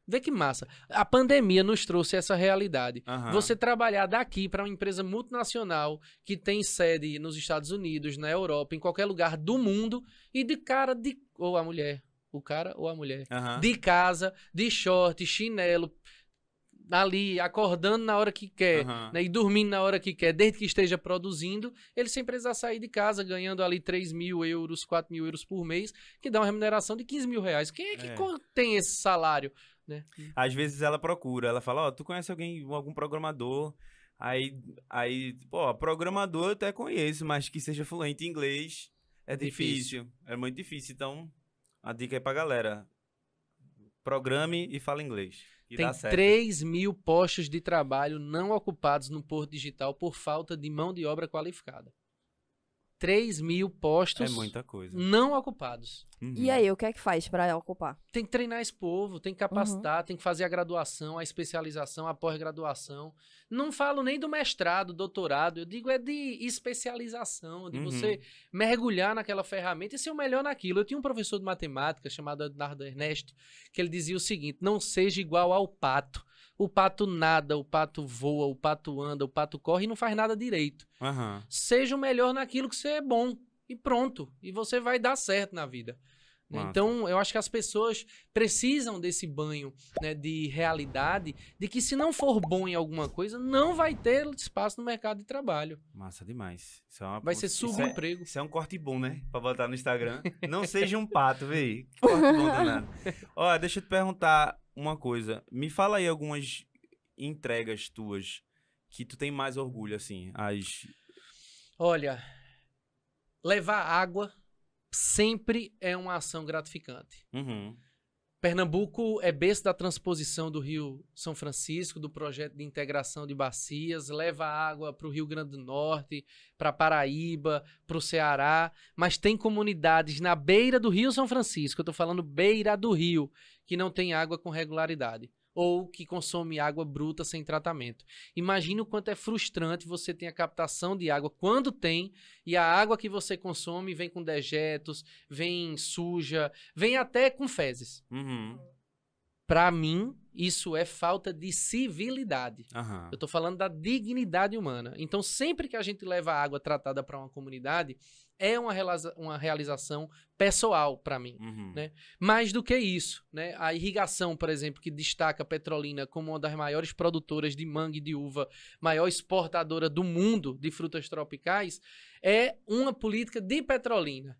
[SPEAKER 2] Vê que massa. A pandemia nos trouxe essa realidade. Você trabalhar daqui para uma empresa multinacional que tem sede nos Estados Unidos, na Europa, em qualquer lugar do mundo, e ou a mulher, o cara ou a mulher, de casa, de short, chinelo, ali, acordando na hora que quer, né, e dormindo na hora que quer, desde que esteja produzindo, ele sem precisar sair de casa, ganhando ali 3.000 euros, 4.000 euros por mês, que dá uma remuneração de R$15.000. Quem é que tem esse salário? Né?
[SPEAKER 1] Às vezes ela procura, ela fala, tu conhece algum programador? Aí, pô, programador eu até conheço, mas que seja fluente em inglês é difícil. É muito difícil, então a dica é pra galera. programe e fale inglês. E
[SPEAKER 2] Tem
[SPEAKER 1] dá certo.
[SPEAKER 2] 3.000 postos de trabalho não ocupados no Porto Digital por falta de mão de obra qualificada. 3.000 postos
[SPEAKER 1] É muita coisa.
[SPEAKER 2] não ocupados.
[SPEAKER 1] Uhum.
[SPEAKER 3] E aí, o que é que faz pra ocupar?
[SPEAKER 2] Tem que treinar esse povo, tem que capacitar, tem que fazer a graduação, a especialização, a pós-graduação. Não falo nem do mestrado, doutorado, eu digo é de especialização, de você mergulhar naquela ferramenta e ser o melhor naquilo. Eu tinha um professor de matemática chamado Eduardo Ernesto, que ele dizia o seguinte: não seja igual ao pato. O pato nada, o pato voa, o pato anda, o pato corre e não faz nada direito.
[SPEAKER 1] Aham.
[SPEAKER 2] Seja o melhor naquilo que você é bom e pronto. E você vai dar certo na vida. Né?
[SPEAKER 1] Massa.
[SPEAKER 2] Então, eu acho que as pessoas precisam desse banho, né, de realidade, de que se não for bom em alguma coisa, não vai ter espaço no mercado de trabalho.
[SPEAKER 1] Massa demais. Isso é uma...
[SPEAKER 2] Vai ser
[SPEAKER 1] isso
[SPEAKER 2] subemprego.
[SPEAKER 1] Isso é um corte bom, né? Pra botar no Instagram. Não seja um pato, véi. Que corte bom danado. Ó, deixa eu te perguntar uma coisa. Me fala aí algumas entregas tuas que tu tem mais orgulho, assim.
[SPEAKER 2] Olha, levar água sempre é uma ação gratificante.
[SPEAKER 1] Uhum.
[SPEAKER 2] Pernambuco é berço da transposição do Rio São Francisco, do projeto de integração de bacias, leva água para o Rio Grande do Norte, para Paraíba, para o Ceará, mas tem comunidades na beira do Rio São Francisco, eu estou falando beira do rio, que não tem água com regularidade, ou que consome água bruta sem tratamento. Imagina o quanto é frustrante você ter a captação de água quando tem, e a água que você consome vem com dejetos, vem suja, vem até com fezes.
[SPEAKER 1] Uhum.
[SPEAKER 2] Para mim, isso é falta de civilidade.
[SPEAKER 1] Aham.
[SPEAKER 2] Eu tô falando da dignidade humana. Então, sempre que a gente leva água tratada para uma comunidade, é uma realização pessoal para mim.
[SPEAKER 1] Uhum.
[SPEAKER 2] Né? Mais do que isso, né? A irrigação, por exemplo, que destaca a Petrolina como uma das maiores produtoras de manga e de uva, maior exportadora do mundo de frutas tropicais, é uma política de Petrolina.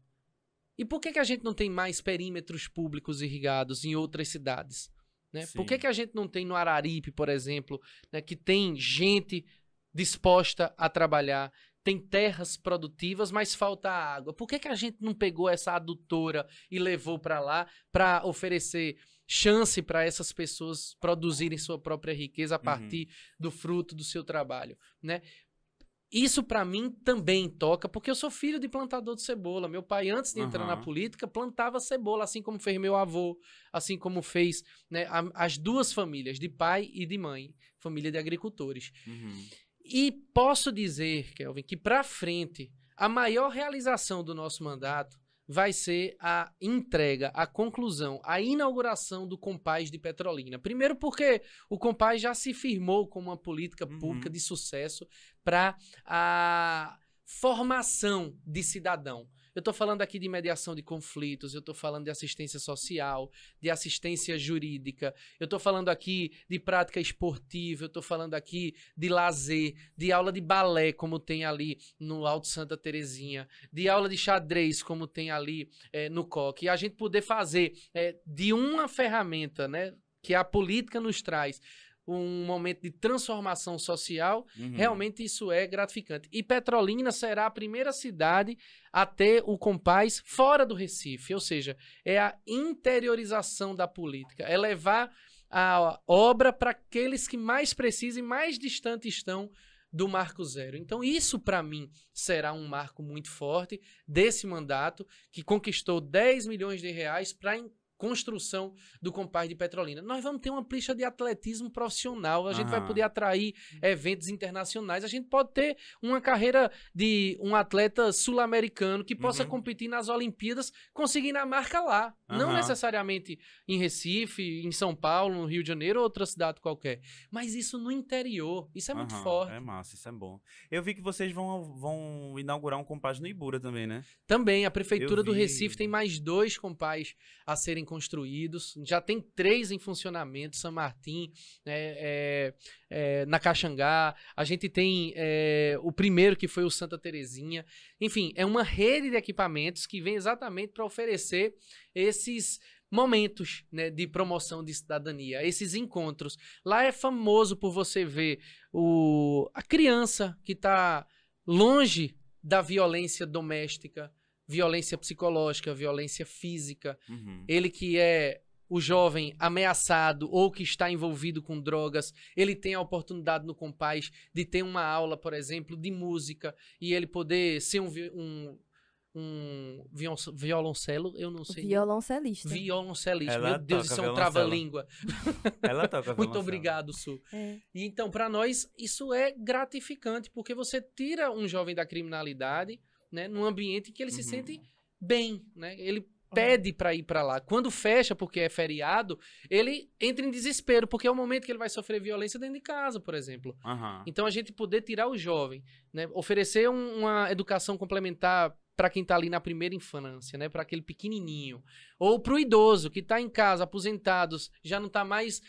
[SPEAKER 2] E por que a gente não tem mais perímetros públicos irrigados em outras cidades? Né? Por que a gente não tem no Araripe, por exemplo, né, que tem gente disposta a trabalhar, tem terras produtivas, mas falta água? Por que a gente não pegou essa adutora e levou para lá para oferecer chance para essas pessoas produzirem sua própria riqueza a partir do fruto do seu trabalho? Né? Isso para mim também toca, porque eu sou filho de plantador de cebola. Meu pai, antes de entrar na política, plantava cebola, assim como fez meu avô, assim como fez, né, as duas famílias, de pai e de mãe, família de agricultores. E posso dizer, Kelvin, que para frente, a maior realização do nosso mandato vai ser a entrega, a conclusão, a inauguração do Compaz de Petrolina. Primeiro porque o Compaz já se firmou como uma política pública de sucesso para a formação de cidadão. Eu estou falando aqui de mediação de conflitos, eu estou falando de assistência social, de assistência jurídica, eu estou falando aqui de prática esportiva, eu estou falando aqui de lazer, de aula de balé, como tem ali no Alto Santa Terezinha, de aula de xadrez, como tem ali no COC. E a gente poder fazer de uma ferramenta, né, que a política nos traz, um momento de transformação social, realmente isso é gratificante. E Petrolina será a primeira cidade a ter o Compaz fora do Recife, ou seja, é a interiorização da política, é levar a obra para aqueles que mais precisam e mais distantes estão do Marco Zero. Então isso para mim será um marco muito forte desse mandato, que conquistou 10 milhões de reais para construção do Compaz de Petrolina. Nós vamos ter uma pista de atletismo profissional, a gente vai poder atrair eventos internacionais, a gente pode ter uma carreira de um atleta sul-americano que possa competir nas Olimpíadas, conseguindo a marca lá, não necessariamente em Recife, em São Paulo, no Rio de Janeiro ou outra cidade qualquer, mas isso no interior, isso é muito forte.
[SPEAKER 1] É massa, isso é bom. Eu vi que vocês vão inaugurar um Compaz no Ibura também, né?
[SPEAKER 2] Também, a Prefeitura do Recife tem mais 2 Compaz a serem construídos, já tem 3 em funcionamento, São Martim, na Caxangá, a gente tem o primeiro que foi o Santa Terezinha, enfim, é uma rede de equipamentos que vem exatamente para oferecer esses momentos, né, de promoção de cidadania, esses encontros. Lá é famoso por você ver a criança que está longe da violência doméstica, violência psicológica, violência física. Ele que é o jovem ameaçado ou que está envolvido com drogas, ele tem a oportunidade no Compaz de ter uma aula, por exemplo, de música e ele poder ser um violoncelo, eu não sei.
[SPEAKER 3] Violoncelista.
[SPEAKER 2] Violoncelista.
[SPEAKER 1] Ela
[SPEAKER 2] Meu Deus,
[SPEAKER 1] toca
[SPEAKER 2] isso é um
[SPEAKER 1] violoncelo.
[SPEAKER 2] trava-língua.
[SPEAKER 1] Ela toca
[SPEAKER 2] Muito
[SPEAKER 1] violoncelo.
[SPEAKER 2] obrigado, Su.
[SPEAKER 3] É.
[SPEAKER 2] E então, para nós, isso é gratificante, porque você tira um jovem da criminalidade, né, num ambiente em que ele se sente bem, né? Ele pede para ir para lá. Quando fecha, porque é feriado, ele entra em desespero, porque é o momento que ele vai sofrer violência dentro de casa, por exemplo.
[SPEAKER 1] Aham.
[SPEAKER 2] Então, a gente poder tirar o jovem, né, oferecer uma educação complementar para quem está ali na primeira infância, né, para aquele pequenininho, ou para o idoso que está em casa, aposentados, já não está mais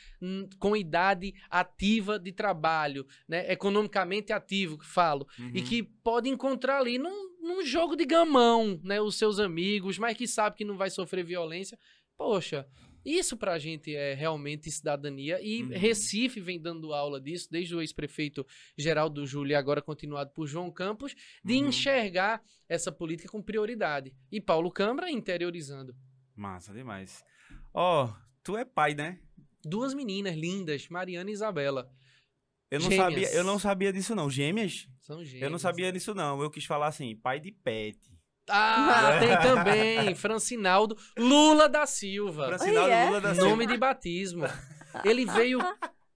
[SPEAKER 2] com idade ativa de trabalho, né, economicamente ativo, que falo, e que pode encontrar ali num jogo de gamão, né, os seus amigos, mas que sabe que não vai sofrer violência. Poxa, isso pra gente é realmente cidadania e Recife vem dando aula disso, desde o ex-prefeito Geraldo Júlio e agora continuado por João Campos, de enxergar essa política com prioridade. E Paulo Câmara interiorizando.
[SPEAKER 1] Massa demais. Ó, tu é pai, né?
[SPEAKER 2] 2 meninas lindas, Mariana e Isabela.
[SPEAKER 1] Eu
[SPEAKER 2] Gêmeas.
[SPEAKER 1] não sabia disso não. Gêmeas?
[SPEAKER 2] São gêmeas.
[SPEAKER 1] Eu não sabia disso não. Eu quis falar assim, pai de pet.
[SPEAKER 2] Ah, tem também Francinaldo Lula da Silva.
[SPEAKER 1] Francinaldo
[SPEAKER 3] Ai, é?
[SPEAKER 1] Lula da Silva.
[SPEAKER 2] Nome de batismo. Ele veio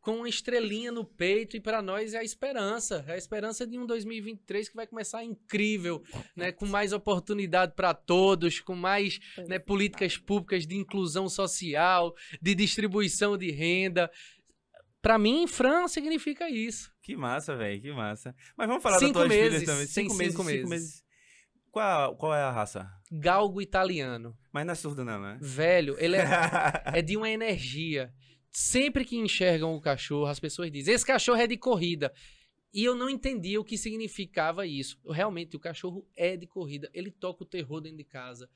[SPEAKER 2] com uma estrelinha no peito e para nós é a esperança. É a esperança de um 2023 que vai começar incrível, né? Com mais oportunidade para todos, com mais, né, políticas públicas de inclusão social, de distribuição de renda. Para mim, Fran significa isso.
[SPEAKER 1] Que massa, velho, que massa. Mas vamos falar
[SPEAKER 2] 5
[SPEAKER 1] das tuas filhas
[SPEAKER 2] meses,
[SPEAKER 1] também.
[SPEAKER 2] tem 5 meses.
[SPEAKER 1] Qual é a raça?
[SPEAKER 2] Galgo italiano.
[SPEAKER 1] Mas não é surdo não, né?
[SPEAKER 2] Velho, ele é de uma energia. Sempre que enxergam o cachorro, as pessoas dizem, esse cachorro é de corrida. E eu não entendia o que significava isso. Realmente, o cachorro é de corrida. Ele toca o terror dentro de casa.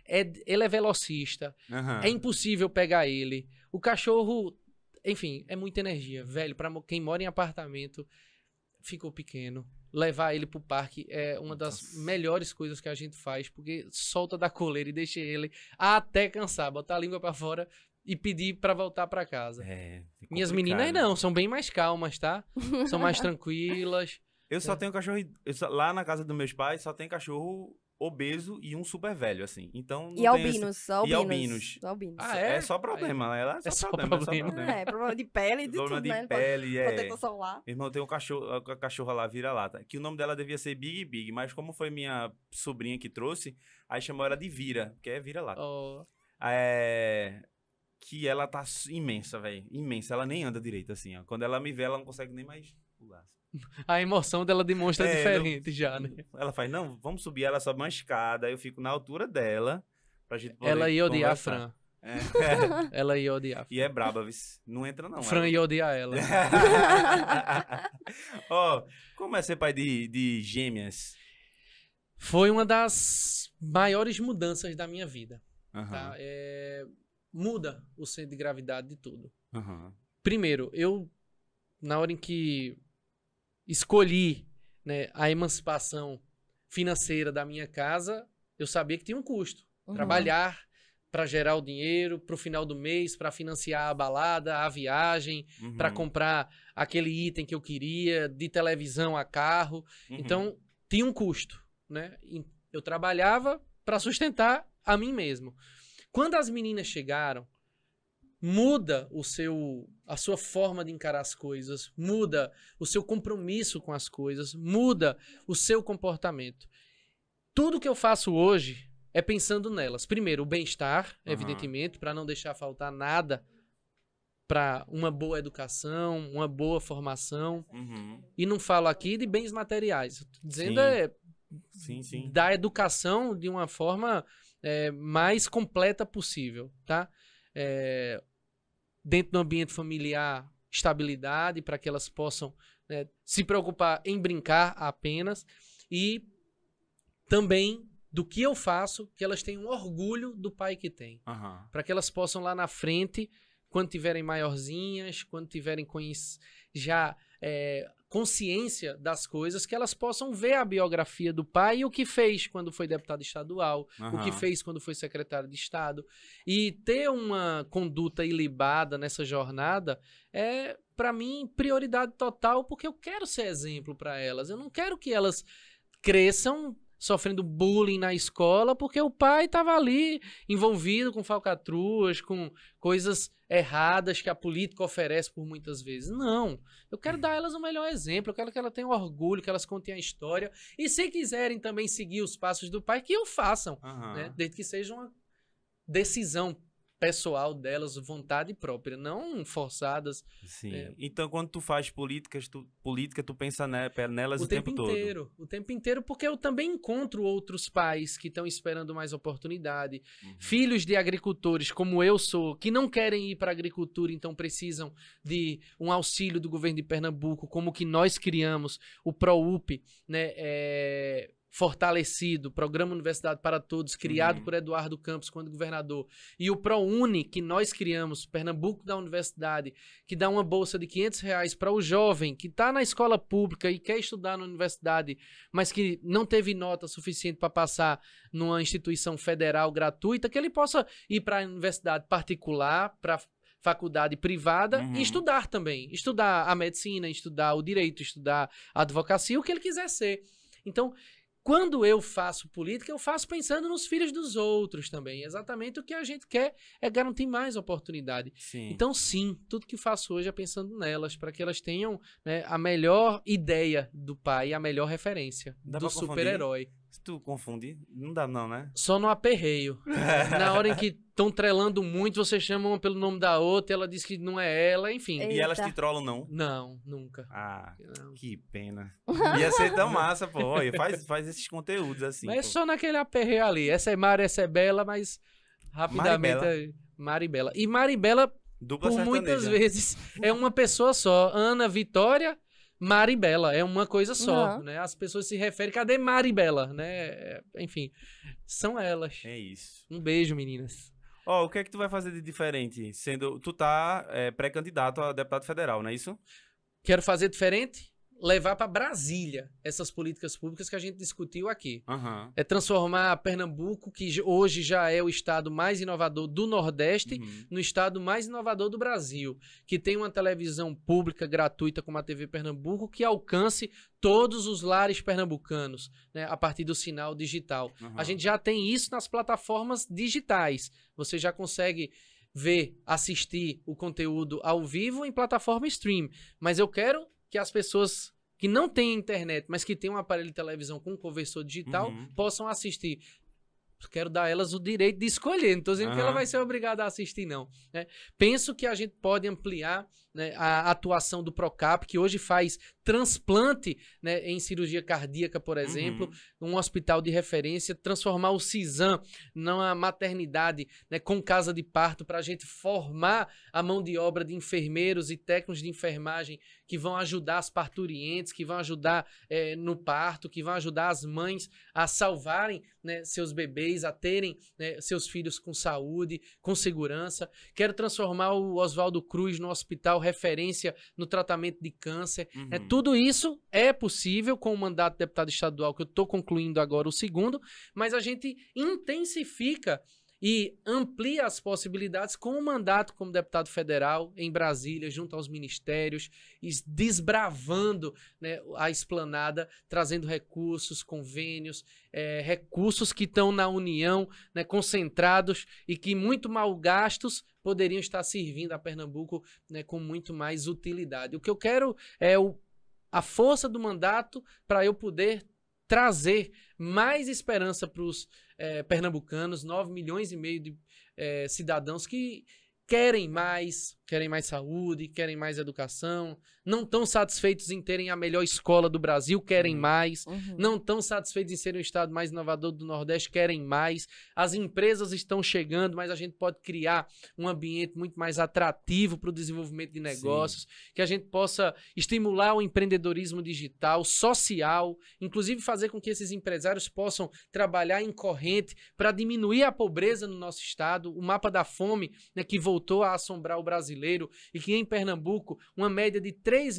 [SPEAKER 2] Ele é velocista.
[SPEAKER 1] Aham.
[SPEAKER 2] É impossível pegar ele. O cachorro, enfim, é muita energia. Velho, para quem mora em apartamento, ficou pequeno. Levar ele pro parque é uma das melhores coisas que a gente faz, porque solta da coleira e deixa ele até cansar, botar a língua pra fora e pedir pra voltar pra casa.
[SPEAKER 1] É
[SPEAKER 2] Minhas
[SPEAKER 1] complicado.
[SPEAKER 2] meninas não, são bem mais calmas, tá? São mais tranquilas.
[SPEAKER 1] Eu só tenho cachorro... Lá na casa dos meus pais só tem cachorro obeso e um super velho, assim. Então não
[SPEAKER 3] E
[SPEAKER 1] tem
[SPEAKER 3] albinos,
[SPEAKER 1] E albinos.
[SPEAKER 3] albinos.
[SPEAKER 2] Ah,
[SPEAKER 1] É só problema. Ela é só problema.
[SPEAKER 3] É, problema de pele, de
[SPEAKER 1] Problema
[SPEAKER 3] tudo,
[SPEAKER 1] de
[SPEAKER 3] né?
[SPEAKER 1] pele,
[SPEAKER 3] Protetor solar.
[SPEAKER 1] Meu irmão tem um cachorro, a cachorra lá, vira-lata, que o nome dela devia ser Big Big, mas como foi minha sobrinha que trouxe, aí chamou ela de Vira, que é vira-lata.
[SPEAKER 2] Oh,
[SPEAKER 1] Que ela tá imensa, velho, imensa, ela nem anda direito, assim, ó. Quando ela me vê, ela não consegue nem mais pular.
[SPEAKER 2] a emoção dela demonstra diferente já, né?
[SPEAKER 1] Ela faz, não, vamos subir, ela sobe uma escada, eu fico na altura dela, pra gente poder
[SPEAKER 2] Ela ia odiar a
[SPEAKER 1] conversar.
[SPEAKER 2] Fran.
[SPEAKER 1] É.
[SPEAKER 2] Ela ia odiar.
[SPEAKER 1] E é braba, viu? Não entra não.
[SPEAKER 2] Fran ia odiar ela.
[SPEAKER 1] Ó, como é ser pai de gêmeas?
[SPEAKER 2] Foi uma das maiores mudanças da minha vida.
[SPEAKER 1] Aham,
[SPEAKER 2] Tá? Muda o centro de gravidade de tudo.
[SPEAKER 1] aham.
[SPEAKER 2] Primeiro, na hora em que escolhi, né, a emancipação financeira da minha casa, eu sabia que tinha um custo.
[SPEAKER 3] Uhum.
[SPEAKER 2] Trabalhar para gerar o dinheiro para o final do mês, para financiar a balada, a viagem,
[SPEAKER 1] Uhum,
[SPEAKER 2] para comprar aquele item que eu queria, de televisão a carro.
[SPEAKER 1] uhum.
[SPEAKER 2] Então, tinha um custo, né? E eu trabalhava para sustentar a mim mesmo. Quando as meninas chegaram, muda a sua forma de encarar as coisas, muda o seu compromisso com as coisas, muda o seu comportamento. Tudo que eu faço hoje é pensando nelas. Primeiro, o bem-estar, evidentemente, para não deixar faltar nada para uma boa educação, uma boa formação.
[SPEAKER 1] Uhum.
[SPEAKER 2] E não falo aqui de bens materiais. Eu tô dizendo
[SPEAKER 1] Sim.
[SPEAKER 2] da educação de uma forma mais completa possível, tá? Dentro do ambiente familiar, estabilidade para que elas possam se preocupar em brincar apenas e também do que eu faço, que elas tenham orgulho do pai que tem.
[SPEAKER 1] Aham.
[SPEAKER 2] Para que elas possam lá na frente, quando tiverem maiorzinhas, quando tiverem já consciência das coisas, que elas possam ver a biografia do pai e o que fez quando foi deputado estadual, o que fez quando foi secretário de Estado. E ter uma conduta ilibada nessa jornada é, para mim, prioridade total, porque eu quero ser exemplo para elas. Eu não quero que elas cresçam sofrendo bullying na escola, porque o pai estava ali envolvido com falcatruas, com coisas erradas que a política oferece por muitas vezes. Não. Eu quero dar a elas o melhor exemplo, eu quero que elas tenham orgulho, que elas contem a história. E se quiserem também seguir os passos do pai, que o façam, né? Desde que seja uma decisão pessoal delas, vontade própria, não forçadas.
[SPEAKER 1] Sim. Então, quando tu faz política, tu pensa nelas o tempo todo.
[SPEAKER 2] O tempo inteiro, porque eu também encontro outros pais que estão esperando mais oportunidade, filhos de agricultores, como eu sou, que não querem ir para a agricultura, então precisam de um auxílio do governo de Pernambuco, como que nós criamos o ProUP, né, fortalecido, Programa Universidade para Todos, criado por Eduardo Campos quando governador, e o ProUni, que nós criamos, Pernambuco da Universidade, que dá uma bolsa de R$500 para o jovem que está na escola pública e quer estudar na universidade, mas que não teve nota suficiente para passar numa instituição federal gratuita, que ele possa ir para a universidade particular, para faculdade privada e estudar também. Estudar a medicina, estudar o direito, estudar a advocacia, o que ele quiser ser. Então, quando eu faço política, eu faço pensando nos filhos dos outros também. Exatamente o que a gente quer é garantir mais oportunidade.
[SPEAKER 1] Sim.
[SPEAKER 2] Então, sim, tudo que faço hoje é pensando nelas, para que elas tenham, né, a melhor ideia do pai, a melhor referência do super-herói.
[SPEAKER 1] Se tu confunde, não dá não, né?
[SPEAKER 2] Só no aperreio. Na hora em que estão trelando muito, você chama uma pelo nome da outra, ela diz que não é ela, enfim.
[SPEAKER 3] Eita.
[SPEAKER 1] E elas te trollam, não?
[SPEAKER 2] Não, nunca.
[SPEAKER 1] Ah,
[SPEAKER 2] Não.
[SPEAKER 1] que pena. Ia ser tão massa, pô. Olha, faz esses conteúdos assim.
[SPEAKER 2] Mas é
[SPEAKER 1] pô.
[SPEAKER 2] só naquele aperreio ali. Essa é Mari, essa é Bela, mas rapidamente
[SPEAKER 1] Maribela.
[SPEAKER 2] Maribela. E Maribela,
[SPEAKER 1] Dupla
[SPEAKER 2] por
[SPEAKER 1] sertaneja.
[SPEAKER 2] muitas vezes, é uma pessoa só. Ana Vitória, Maribela. É uma coisa só, né? As pessoas se referem, cadê Maribela, né? Enfim, são elas.
[SPEAKER 1] É isso.
[SPEAKER 2] Um beijo, meninas.
[SPEAKER 1] Ó, o que é que tu vai fazer de diferente? Tu tá pré-candidato a deputado federal, não é isso?
[SPEAKER 2] Quero fazer diferente? Levar para Brasília essas políticas públicas que a gente discutiu aqui. É transformar Pernambuco, que hoje já é o estado mais inovador do Nordeste, no estado mais inovador do Brasil, que tem uma televisão pública gratuita como a TV Pernambuco, que alcance todos os lares pernambucanos, né, a partir do sinal digital. A gente já tem isso nas plataformas digitais. Você já consegue ver, assistir o conteúdo ao vivo em plataforma stream. Mas eu quero que as pessoas que não têm internet, mas que têm um aparelho de televisão com um conversor digital, possam assistir. Quero dar a elas o direito de escolher. Não estou dizendo que ela vai ser obrigada a assistir, não. Né? Penso que a gente pode ampliar, né, a atuação do Procap, que hoje faz transplante, né, em cirurgia cardíaca, por exemplo, um hospital de referência, transformar o CISAM numa maternidade, né, com casa de parto, para a gente formar a mão de obra de enfermeiros e técnicos de enfermagem que vão ajudar as parturientes, que vão ajudar no parto, que vão ajudar as mães a salvarem, né, seus bebês, a terem, né, seus filhos com saúde, com segurança. Quero transformar o Oswaldo Cruz no hospital referência no tratamento de câncer. Tudo isso é possível com o mandato de deputado estadual, que eu estou concluindo agora o segundo, mas a gente intensifica e amplia as possibilidades com o mandato como deputado federal em Brasília, junto aos ministérios, desbravando, né, a esplanada, trazendo recursos, convênios, recursos que estão na União, né, concentrados e que muito mal gastos poderiam estar servindo a Pernambuco, né, com muito mais utilidade. O que eu quero é a força do mandato para eu poder trazer mais esperança para os pernambucanos, 9,5 milhões de cidadãos que querem mais saúde, querem mais educação, não estão satisfeitos em terem a melhor escola do Brasil, querem mais, não estão satisfeitos em serem o estado mais inovador do Nordeste, querem mais. As empresas estão chegando, mas a gente pode criar um ambiente muito mais atrativo para o desenvolvimento de negócios, que a gente possa estimular o empreendedorismo digital, social, inclusive fazer com que esses empresários possam trabalhar em corrente para diminuir a pobreza no nosso estado, o mapa da fome, né, que voltou a assombrar o brasileiro. brasileiro e que em Pernambuco, uma média de 3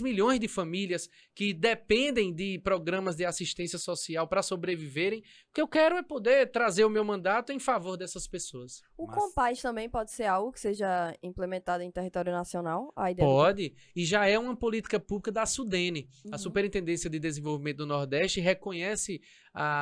[SPEAKER 2] milhões de famílias que dependem de programas de assistência social para sobreviverem. O que eu quero é poder trazer o meu mandato em favor dessas pessoas.
[SPEAKER 3] O Compaz também pode ser algo que seja implementado em território nacional? A ideia
[SPEAKER 2] Pode, e já é uma política pública da SUDENE. A Superintendência de Desenvolvimento do Nordeste reconhece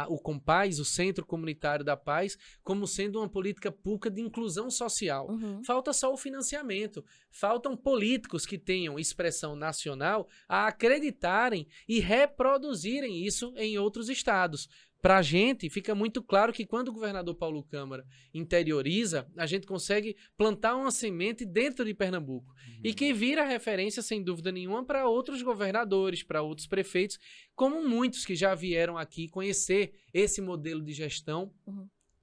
[SPEAKER 2] o Compaz, o Centro Comunitário da Paz, como sendo uma política pública de inclusão social. Falta só o financiamento. Faltam políticos que tenham expressão nacional a acreditarem e reproduzirem isso em outros estados. Para a gente, fica muito claro que quando o governador Paulo Câmara interioriza, a gente consegue plantar uma semente dentro de Pernambuco e que vira referência, sem dúvida nenhuma, para outros governadores, para outros prefeitos, como muitos que já vieram aqui conhecer esse modelo de gestão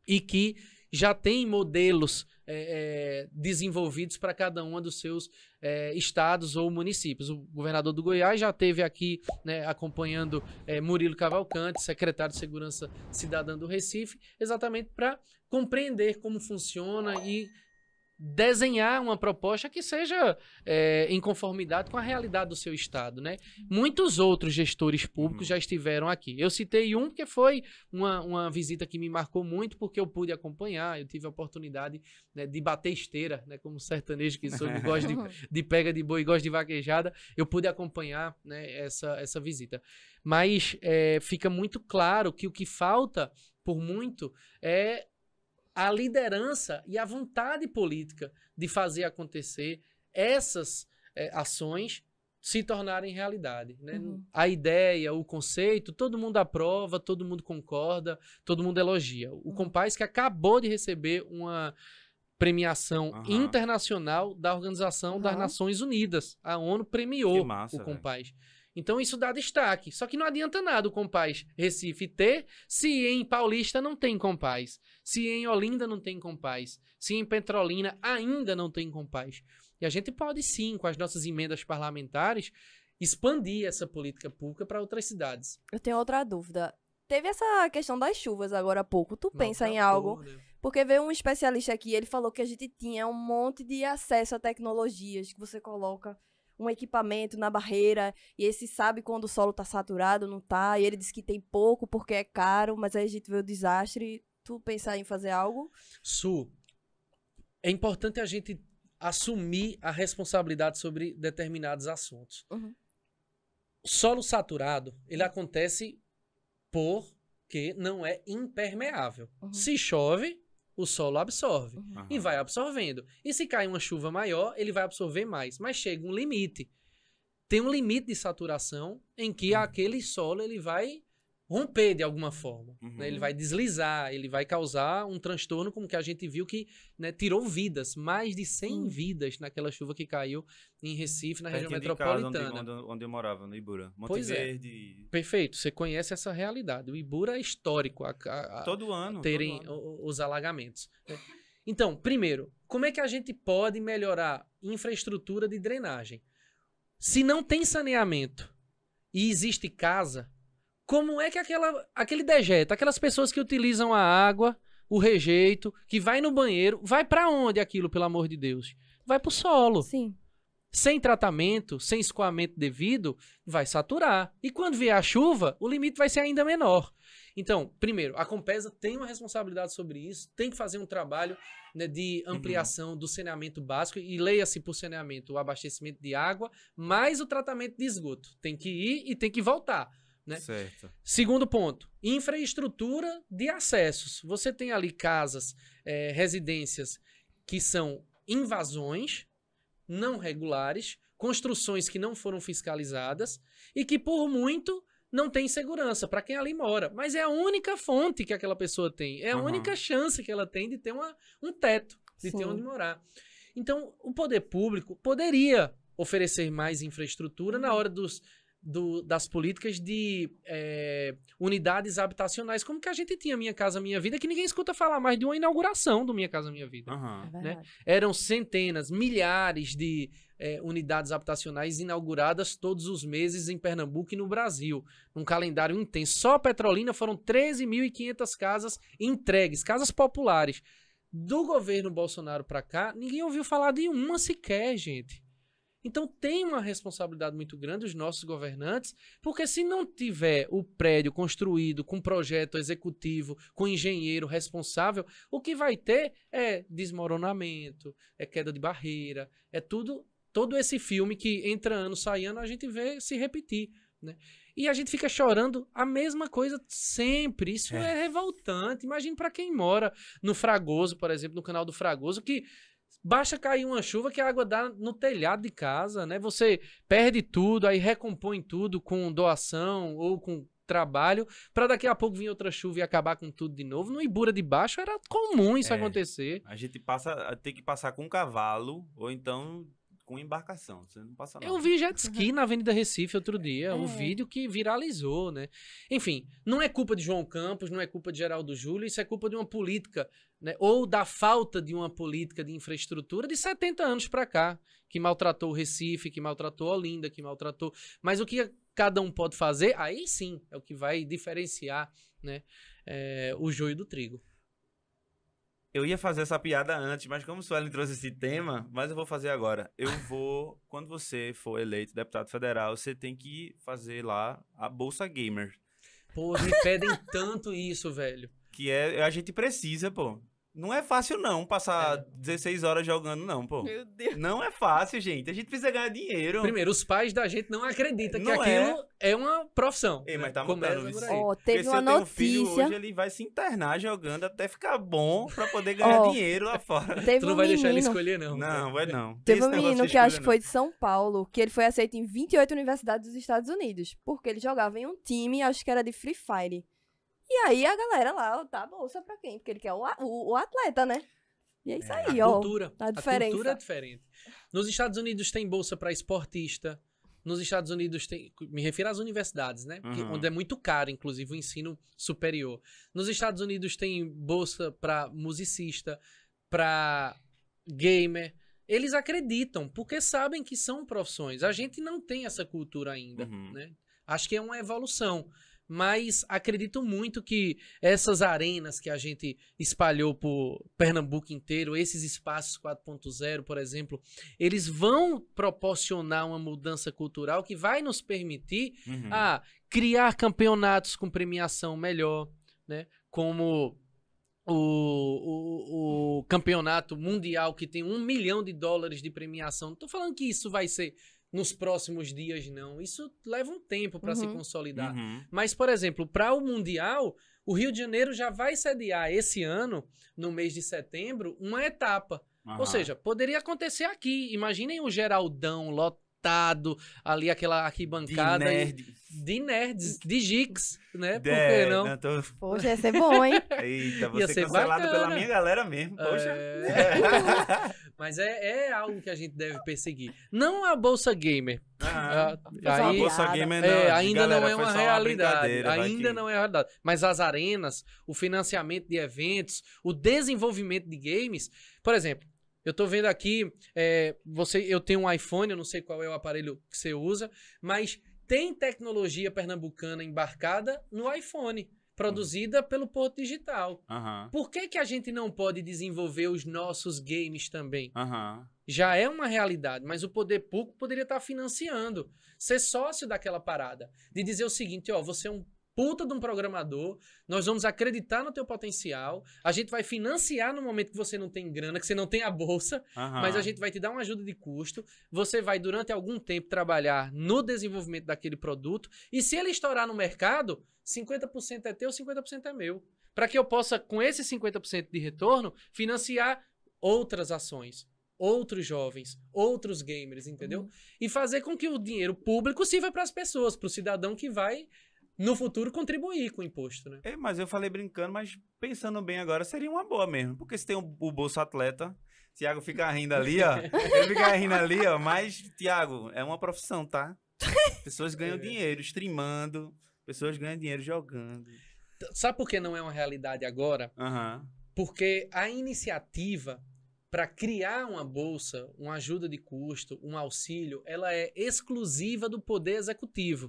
[SPEAKER 2] e que já tem modelos desenvolvidos para cada um dos seus estados ou municípios. O governador do Goiás já esteve aqui, né, acompanhando Murilo Cavalcante, secretário de Segurança Cidadã do Recife, exatamente para compreender como funciona e desenhar uma proposta que seja em conformidade com a realidade do seu estado, né? Muitos outros gestores públicos já estiveram aqui. Eu citei um porque foi uma visita que me marcou muito, porque eu pude acompanhar, eu tive a oportunidade, né, de bater esteira, né, como sertanejo que sou, gosto de pega de boi, gosto de vaquejada, eu pude acompanhar, né, essa visita. Mas fica muito claro que o que falta, por muito, é a liderança e a vontade política de fazer acontecer essas ações se tornarem realidade, né? A ideia, o conceito, todo mundo aprova, todo mundo concorda, todo mundo elogia. O Compaz, que acabou de receber uma premiação internacional da Organização das Nações Unidas. A ONU premiou o Compaz. Então isso dá destaque. Só que não adianta nada o Compaz Recife ter, se em Paulista não tem Compaz, se em Olinda não tem Compaz, se em Petrolina ainda não tem Compaz. E a gente pode sim, com as nossas emendas parlamentares, expandir essa política pública para outras cidades.
[SPEAKER 3] Eu tenho outra dúvida. Teve essa questão das chuvas agora há pouco. Tu pensa em algo? Né? Porque veio um especialista aqui, ele falou que a gente tinha um monte de acesso a tecnologias que você coloca um equipamento na barreira, e esse sabe quando o solo tá saturado, não tá, e ele disse que tem pouco porque é caro, mas aí a gente vê o desastre. Tu pensar em fazer algo?
[SPEAKER 2] É importante a gente assumir a responsabilidade sobre determinados assuntos. O solo saturado, ele acontece porque não é impermeável. Se chove, o solo absorve e vai absorvendo. E se cai uma chuva maior, ele vai absorver mais. Mas chega um limite. Tem um limite de saturação em que aquele solo ele vai romper de alguma forma. Né? Ele vai deslizar, ele vai causar um transtorno como que a gente viu que, né, tirou vidas. Mais de 100 vidas naquela chuva que caiu em Recife, na região metropolitana.
[SPEAKER 1] Onde eu morava, no Ibura.
[SPEAKER 2] Monte Verde. Perfeito, você conhece essa realidade. O Ibura é histórico
[SPEAKER 1] todo ano
[SPEAKER 2] terem os alagamentos. Né? Então, primeiro, como é que a gente pode melhorar infraestrutura de drenagem? Se não tem saneamento e existe casa, como é que aquele dejeto, aquelas pessoas que utilizam a água, o rejeito, que vai no banheiro, vai para onde aquilo, pelo amor de Deus? Vai pro solo.
[SPEAKER 3] Sim.
[SPEAKER 2] Sem tratamento, sem escoamento devido, vai saturar. E quando vier a chuva, o limite vai ser ainda menor. Então, primeiro, a Compesa tem uma responsabilidade sobre isso, tem que fazer um trabalho, né, de ampliação do saneamento básico, e leia-se por saneamento o abastecimento de água, mais o tratamento de esgoto. Tem que ir e tem que voltar. Né?
[SPEAKER 1] Certo.
[SPEAKER 2] Segundo ponto, infraestrutura de acessos. Você tem ali casas, residências que são invasões não regulares, construções que não foram fiscalizadas e que por muito não tem segurança para quem ali mora. Mas é a única fonte que aquela pessoa tem, é a única chance que ela tem de ter um teto, de ter onde morar. Então, o poder público poderia oferecer mais infraestrutura na hora das políticas de unidades habitacionais, como que a gente tinha Minha Casa Minha Vida, que ninguém escuta falar mais de uma inauguração do Minha Casa Minha Vida. Né? Eram centenas, milhares de unidades habitacionais inauguradas todos os meses em Pernambuco e no Brasil, num calendário intenso. Só a Petrolina foram 13.500 casas entregues, casas populares. Do governo Bolsonaro para cá, ninguém ouviu falar de uma sequer, gente. Então tem uma responsabilidade muito grande os nossos governantes, porque se não tiver o prédio construído com projeto executivo, com engenheiro responsável, o que vai ter é desmoronamento, é queda de barreira, é todo esse filme que entra ano, sai ano, a gente vê se repetir, né? E a gente fica chorando a mesma coisa sempre. Isso é revoltante. Imagina para quem mora no Fragoso, por exemplo, no canal do Fragoso, que basta cair uma chuva que a água dá no telhado de casa, né? Você perde tudo, aí recompõe tudo com doação ou com trabalho, para daqui a pouco vir outra chuva e acabar com tudo de novo. No Ibura de Baixo era comum isso acontecer.
[SPEAKER 1] A gente tem que passar com um cavalo ou então com embarcação. Você não passa não.
[SPEAKER 2] Eu vi jet ski na Avenida Recife outro dia, um vídeo que viralizou, né? Enfim, não é culpa de João Campos, não é culpa de Geraldo Júlio, isso é culpa de uma política, né? Ou da falta de uma política de infraestrutura de 70 anos para cá, que maltratou o Recife, que maltratou Olinda, que maltratou... Mas o que cada um pode fazer, aí sim, é o que vai diferenciar, né, o joio do trigo.
[SPEAKER 1] Eu ia fazer essa piada antes, mas como o Suelen trouxe esse tema, mas eu vou fazer agora. Quando você for eleito deputado federal, você tem que fazer lá a Bolsa Gamer.
[SPEAKER 2] Pô, me pedem tanto isso, velho.
[SPEAKER 1] Que a gente precisa, pô. Não é fácil não passar 16 horas jogando não, pô.
[SPEAKER 3] Meu Deus.
[SPEAKER 1] Não é fácil, gente. A gente precisa ganhar dinheiro.
[SPEAKER 2] Primeiro, os pais da gente não acreditam que
[SPEAKER 1] Não
[SPEAKER 2] aquilo é uma profissão.
[SPEAKER 1] Ei, mas tá
[SPEAKER 2] Começa
[SPEAKER 1] mudando
[SPEAKER 2] por
[SPEAKER 1] isso.
[SPEAKER 2] aí.
[SPEAKER 3] Ó,
[SPEAKER 1] Porque
[SPEAKER 3] teve
[SPEAKER 1] se
[SPEAKER 3] uma
[SPEAKER 1] eu tenho um filho
[SPEAKER 3] notícia.
[SPEAKER 1] hoje, ele vai se internar jogando até ficar bom pra poder ganhar dinheiro lá fora.
[SPEAKER 3] Teve
[SPEAKER 2] Tu não
[SPEAKER 3] um
[SPEAKER 2] vai deixar ele
[SPEAKER 3] menino-
[SPEAKER 2] escolher, não.
[SPEAKER 1] Não, vai não.
[SPEAKER 3] Teve
[SPEAKER 1] Esse
[SPEAKER 3] um
[SPEAKER 1] negócio
[SPEAKER 3] menino
[SPEAKER 1] de
[SPEAKER 3] que acho
[SPEAKER 1] escolha,
[SPEAKER 3] que foi de São Paulo, que ele foi aceito em 28 universidades dos Estados Unidos, porque ele jogava em um time, acho que era de Free Fire. E aí a galera lá dá a bolsa pra quem? Porque ele quer o atleta, né? E é isso aí,
[SPEAKER 2] A
[SPEAKER 3] ó.
[SPEAKER 2] cultura.
[SPEAKER 3] A
[SPEAKER 2] A
[SPEAKER 3] diferença.
[SPEAKER 2] cultura é diferente. Nos Estados Unidos tem bolsa para esportista. Nos Estados Unidos tem... Me refiro às universidades, né? Onde é muito caro, inclusive, o ensino superior. Nos Estados Unidos tem bolsa para musicista, para gamer. Eles acreditam, porque sabem que são profissões. A gente não tem essa cultura ainda, né? Acho que é uma evolução. Mas acredito muito que essas arenas que a gente espalhou por Pernambuco inteiro, esses espaços 4.0, por exemplo, eles vão proporcionar uma mudança cultural que vai nos permitir criar campeonatos com premiação melhor, né? Como o campeonato mundial que tem $1 milhão de premiação. Não tô falando que isso vai ser nos próximos dias, não. Isso leva um tempo para se consolidar. Mas, por exemplo, para o Mundial, o Rio de Janeiro já vai sediar esse ano, no mês de setembro, uma etapa. Ou seja, poderia acontecer aqui. Imaginem o Geraldão lotado, ali aquela arquibancada de nerds, de geeks, né? Por que não?
[SPEAKER 3] Poxa, ia ser bom, hein?
[SPEAKER 1] Eita,
[SPEAKER 2] Ia
[SPEAKER 1] você
[SPEAKER 2] ser
[SPEAKER 1] cancelado
[SPEAKER 2] bacana.
[SPEAKER 1] pela minha galera mesmo, poxa.
[SPEAKER 2] Mas é algo que a gente deve perseguir. Não a Bolsa Gamer.
[SPEAKER 1] A
[SPEAKER 2] Aí,
[SPEAKER 1] Bolsa Gamer
[SPEAKER 2] ainda
[SPEAKER 1] galera,
[SPEAKER 2] não é
[SPEAKER 1] foi
[SPEAKER 2] uma
[SPEAKER 1] só
[SPEAKER 2] realidade.
[SPEAKER 1] brincadeira, vai
[SPEAKER 2] Ainda
[SPEAKER 1] que-
[SPEAKER 2] não é uma realidade. Mas as arenas, o financiamento de eventos, o desenvolvimento de games. Por exemplo, eu tô vendo aqui, eu tenho um iPhone, eu não sei qual é o aparelho que você usa, mas tem tecnologia pernambucana embarcada no iPhone, produzida pelo Porto Digital. Por que a gente não pode desenvolver os nossos games também? Já é uma realidade, mas o poder público poderia estar financiando, ser sócio daquela parada, de dizer o seguinte, ó, você é um puta de um programador, nós vamos acreditar no teu potencial, a gente vai financiar no momento que você não tem grana, que você não tem a bolsa, mas a gente vai te dar uma ajuda de custo, você vai durante algum tempo trabalhar no desenvolvimento daquele produto, e se ele estourar no mercado, 50% é teu, 50% é meu. Para que eu possa, com esse 50% de retorno, financiar outras ações, outros jovens, outros gamers, entendeu? E fazer com que o dinheiro público sirva para as pessoas, para o cidadão que vai no futuro contribuir com o imposto, né?
[SPEAKER 1] Mas eu falei brincando, mas pensando bem agora, seria uma boa mesmo. Porque se tem o Bolsa Atleta, Thiago fica rindo ali, ó. Ele fica rindo ali, ó. Mas, Thiago, é uma profissão, tá? Pessoas ganham dinheiro streamando, pessoas ganham dinheiro jogando.
[SPEAKER 2] Sabe por que não é uma realidade agora? Porque a iniciativa para criar uma bolsa, uma ajuda de custo, um auxílio, ela é exclusiva do Poder Executivo.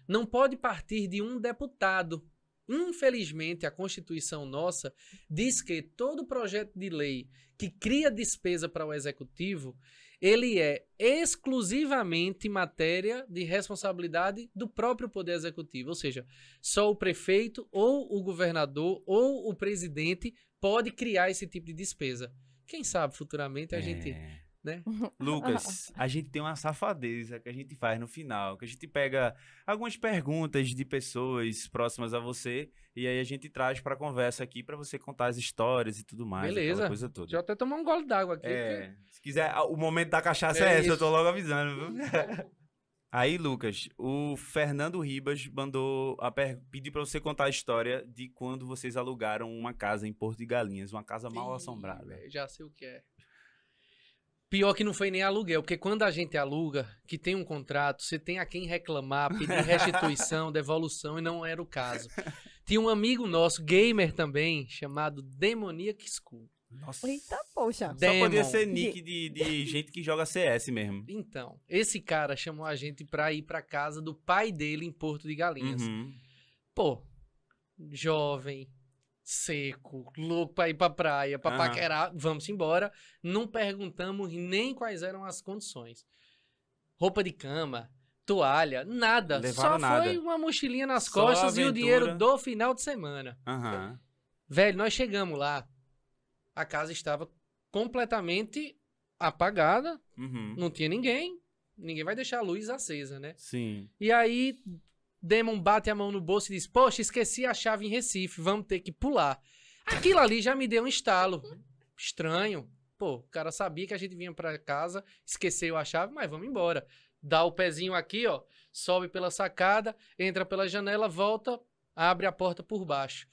[SPEAKER 2] Não pode partir de um deputado. Infelizmente, a Constituição nossa diz que todo projeto de lei que cria despesa para o Executivo, ele é exclusivamente matéria de responsabilidade do próprio Poder Executivo. Ou seja, só o prefeito ou o governador ou o presidente pode criar esse tipo de despesa. Quem sabe futuramente a gente... Né?
[SPEAKER 1] Lucas, a gente tem uma safadeza que a gente faz no final, que a gente pega algumas perguntas de pessoas próximas a você e aí a gente traz pra conversa aqui pra você contar as histórias e tudo mais.
[SPEAKER 2] Beleza.
[SPEAKER 1] Aquela coisa toda.
[SPEAKER 2] Deixa eu até tomar um gole d'água aqui.
[SPEAKER 1] Se quiser, o momento da cachaça é esse, eu tô
[SPEAKER 2] isso.
[SPEAKER 1] logo avisando, viu? Aí, Lucas, o Fernando Ribas mandou pediu pra você contar a história de quando vocês alugaram uma casa em Porto de Galinhas, uma casa mal assombrada.
[SPEAKER 2] Véio, já sei o que é. Pior que não foi nem aluguel, porque quando a gente aluga, que tem um contrato, você tem a quem reclamar, pedir restituição, devolução, e não era o caso. Tinha um amigo nosso, gamer também, chamado Demoniac School.
[SPEAKER 1] Nossa.
[SPEAKER 3] Eita, poxa.
[SPEAKER 1] Só podia ser nick de gente que joga CS mesmo.
[SPEAKER 2] Então, esse cara chamou a gente pra ir pra casa do pai dele em Porto de Galinhas. Pô, jovem, seco, louco pra ir pra praia, pra paquerar, vamos embora. Não perguntamos nem quais eram as condições. Roupa de cama, toalha, nada.
[SPEAKER 1] Levaram
[SPEAKER 2] Só
[SPEAKER 1] nada.
[SPEAKER 2] foi uma mochilinha nas
[SPEAKER 1] Só
[SPEAKER 2] costas e o
[SPEAKER 1] aventura.
[SPEAKER 2] dinheiro do final de semana.
[SPEAKER 1] Aham.
[SPEAKER 2] Velho, nós chegamos lá, a casa estava completamente apagada, não tinha ninguém vai deixar a luz acesa, né?
[SPEAKER 1] Sim.
[SPEAKER 2] E aí, Demon bate a mão no bolso e diz, poxa, esqueci a chave em Recife, vamos ter que pular. Aquilo ali já me deu um estalo. Estranho. Pô, o cara sabia que a gente vinha pra casa, esqueceu a chave, mas vamos embora. Dá o pezinho aqui, ó, sobe pela sacada, entra pela janela, volta, abre a porta por baixo.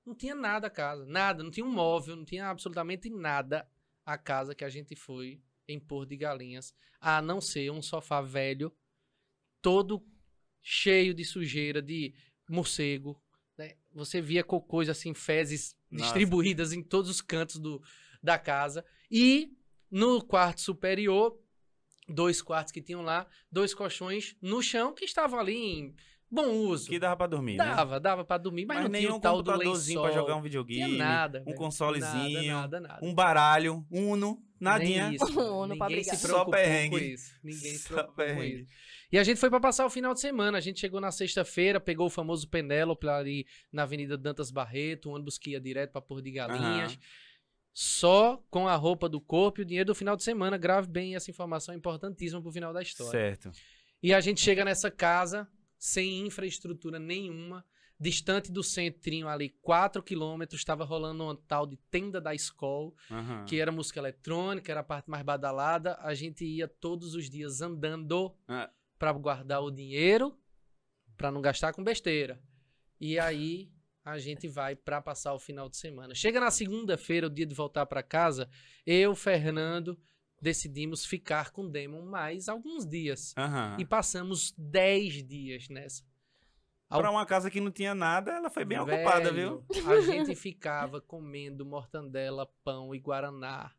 [SPEAKER 2] Não tinha nada a casa, nada, não tinha um móvel, não tinha absolutamente nada a casa que a gente foi em Porto de Galinhas, a não ser um sofá velho, todo cheio de sujeira, de morcego, né? Você via cocôs assim, fezes distribuídas em todos os cantos da casa. E no quarto superior, 2 quartos que tinham lá, 2 colchões no chão que estavam ali em bom uso.
[SPEAKER 1] Que dava pra dormir, né?
[SPEAKER 2] Dava pra dormir, mas não tinha
[SPEAKER 1] nenhum
[SPEAKER 2] o tal do
[SPEAKER 1] computadorzinho
[SPEAKER 2] lençol.
[SPEAKER 1] pra jogar um videogame,
[SPEAKER 2] Tinha nada,
[SPEAKER 1] um
[SPEAKER 2] velho.
[SPEAKER 1] consolezinho,
[SPEAKER 2] Nada.
[SPEAKER 1] um baralho, Uno, nadinha.
[SPEAKER 2] Nem isso.
[SPEAKER 3] Uno pra
[SPEAKER 2] Ninguém se
[SPEAKER 3] brigar.
[SPEAKER 1] Só
[SPEAKER 2] preocupou
[SPEAKER 1] perrengue.
[SPEAKER 2] com isso. Ninguém se
[SPEAKER 1] Só
[SPEAKER 2] preocupou com
[SPEAKER 1] perrengue.
[SPEAKER 2] isso. E a gente foi pra passar o final de semana. A gente chegou na sexta-feira, pegou o famoso Penélope ali na Avenida Dantas Barreto, um ônibus que ia direto pra Porto de Galinhas. Só com a roupa do corpo e o dinheiro do final de semana. Grave bem essa informação importantíssima pro final da história.
[SPEAKER 1] Certo.
[SPEAKER 2] E a gente chega nessa casa sem infraestrutura nenhuma, distante do centrinho ali, 4 quilômetros, estava rolando uma tal de tenda da escola, que era música eletrônica, era a parte mais badalada. A gente ia todos os dias andando para guardar o dinheiro, para não gastar com besteira. E aí a gente vai para passar o final de semana. Chega na segunda-feira, o dia de voltar para casa, eu, Fernando, decidimos ficar com o Demon mais alguns dias. E passamos 10 dias nessa.
[SPEAKER 1] Pra uma casa que não tinha nada, ela foi bem
[SPEAKER 2] Velho,
[SPEAKER 1] ocupada, viu?
[SPEAKER 2] A gente ficava comendo mortandela, pão e guaraná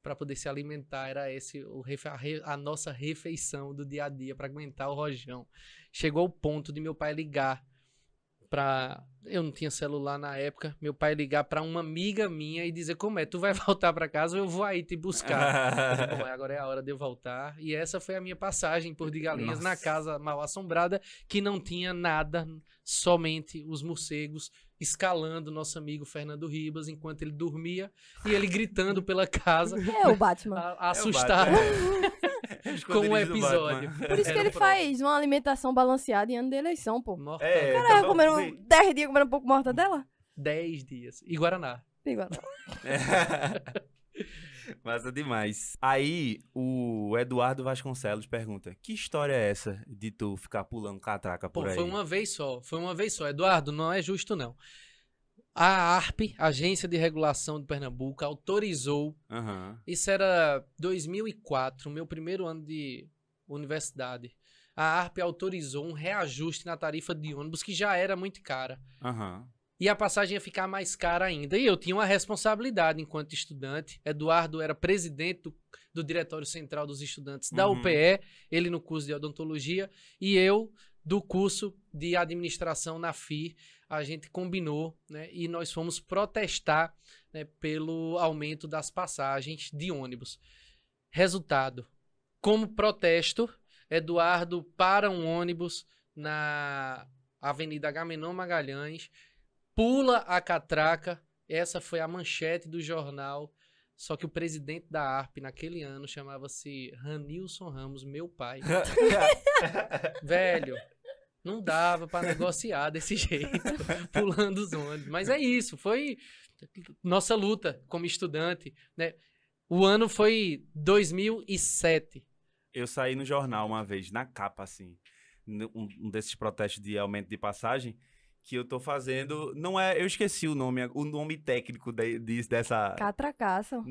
[SPEAKER 2] para poder se alimentar. Era esse a nossa refeição do dia a dia para aguentar o rojão. Chegou o ponto de meu pai ligar pra... Eu não tinha celular na época. Meu pai ligar pra uma amiga minha e dizer, como é, tu vai voltar pra casa ou eu vou aí te buscar? Eu digo, bom, agora é a hora de eu voltar. E essa foi a minha passagem por de Galinhas, na casa mal assombrada, que não tinha nada, somente os morcegos escalando nosso amigo Fernando Ribas enquanto ele dormia e ele gritando pela casa.
[SPEAKER 3] É o Batman.
[SPEAKER 2] Assustado. Com o episódio.
[SPEAKER 3] Por isso que ele faz uma alimentação balanceada em ano de eleição, pô.
[SPEAKER 2] Mortadela.
[SPEAKER 3] Cara, comendo 10 dias comendo um pouco mortadela?
[SPEAKER 2] 10 dias. E Guaraná.
[SPEAKER 3] Igual.
[SPEAKER 1] Massa demais. Aí, o Eduardo Vasconcelos pergunta, que história é essa de tu ficar pulando catraca por aí?
[SPEAKER 2] Foi uma vez só. Eduardo, não é justo não. A ARP, Agência de Regulação de Pernambuco, autorizou, isso era 2004, meu primeiro ano de universidade, a ARP autorizou um reajuste na tarifa de ônibus que já era muito cara. E a passagem ia ficar mais cara ainda. E eu tinha uma responsabilidade enquanto estudante. Eduardo era presidente do Diretório Central dos Estudantes da UPE, ele no curso de odontologia, e eu do curso de administração na FIR, a gente combinou, né, e nós fomos protestar, né, pelo aumento das passagens de ônibus. Resultado, como protesto, Eduardo para um ônibus na Avenida Agamenon Magalhães, pula a catraca, essa foi a manchete do jornal, só que o presidente da ARP naquele ano chamava-se Ranilson Ramos, meu pai. Velho, não dava pra negociar desse jeito, pulando os ônibus. Mas é isso, foi nossa luta como estudante, né? O ano foi 2007.
[SPEAKER 1] Eu saí no jornal uma vez, na capa, assim, um desses protestos de aumento de passagem, que eu tô fazendo, não é, eu esqueci o nome técnico dessa...
[SPEAKER 3] Catracaça.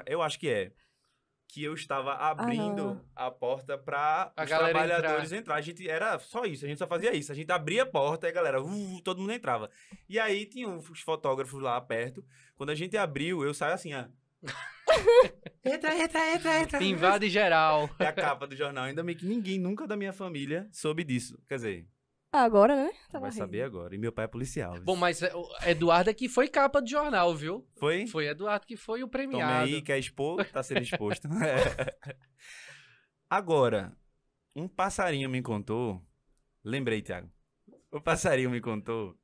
[SPEAKER 1] Eu acho que é. Que eu estava abrindo a porta para os trabalhadores entrar. A gente era só isso, a gente só fazia isso. A gente abria a porta e a galera, todo mundo entrava. E aí tinha os fotógrafos lá perto. Quando a gente abriu, eu saio assim, ó. Entra.
[SPEAKER 2] Invade geral.
[SPEAKER 1] É a capa do jornal. Ainda bem que ninguém nunca da minha família soube disso. Quer dizer...
[SPEAKER 3] Agora, né?
[SPEAKER 1] Vai saber agora. E meu pai é policial.
[SPEAKER 2] Bom, mas Eduardo é que foi capa de jornal, viu?
[SPEAKER 1] Foi?
[SPEAKER 2] Foi Eduardo que foi o premiado.
[SPEAKER 1] Tome aí, quer expor? Tá sendo exposto. Agora, um passarinho me contou... Lembrei, Thiago. O passarinho me contou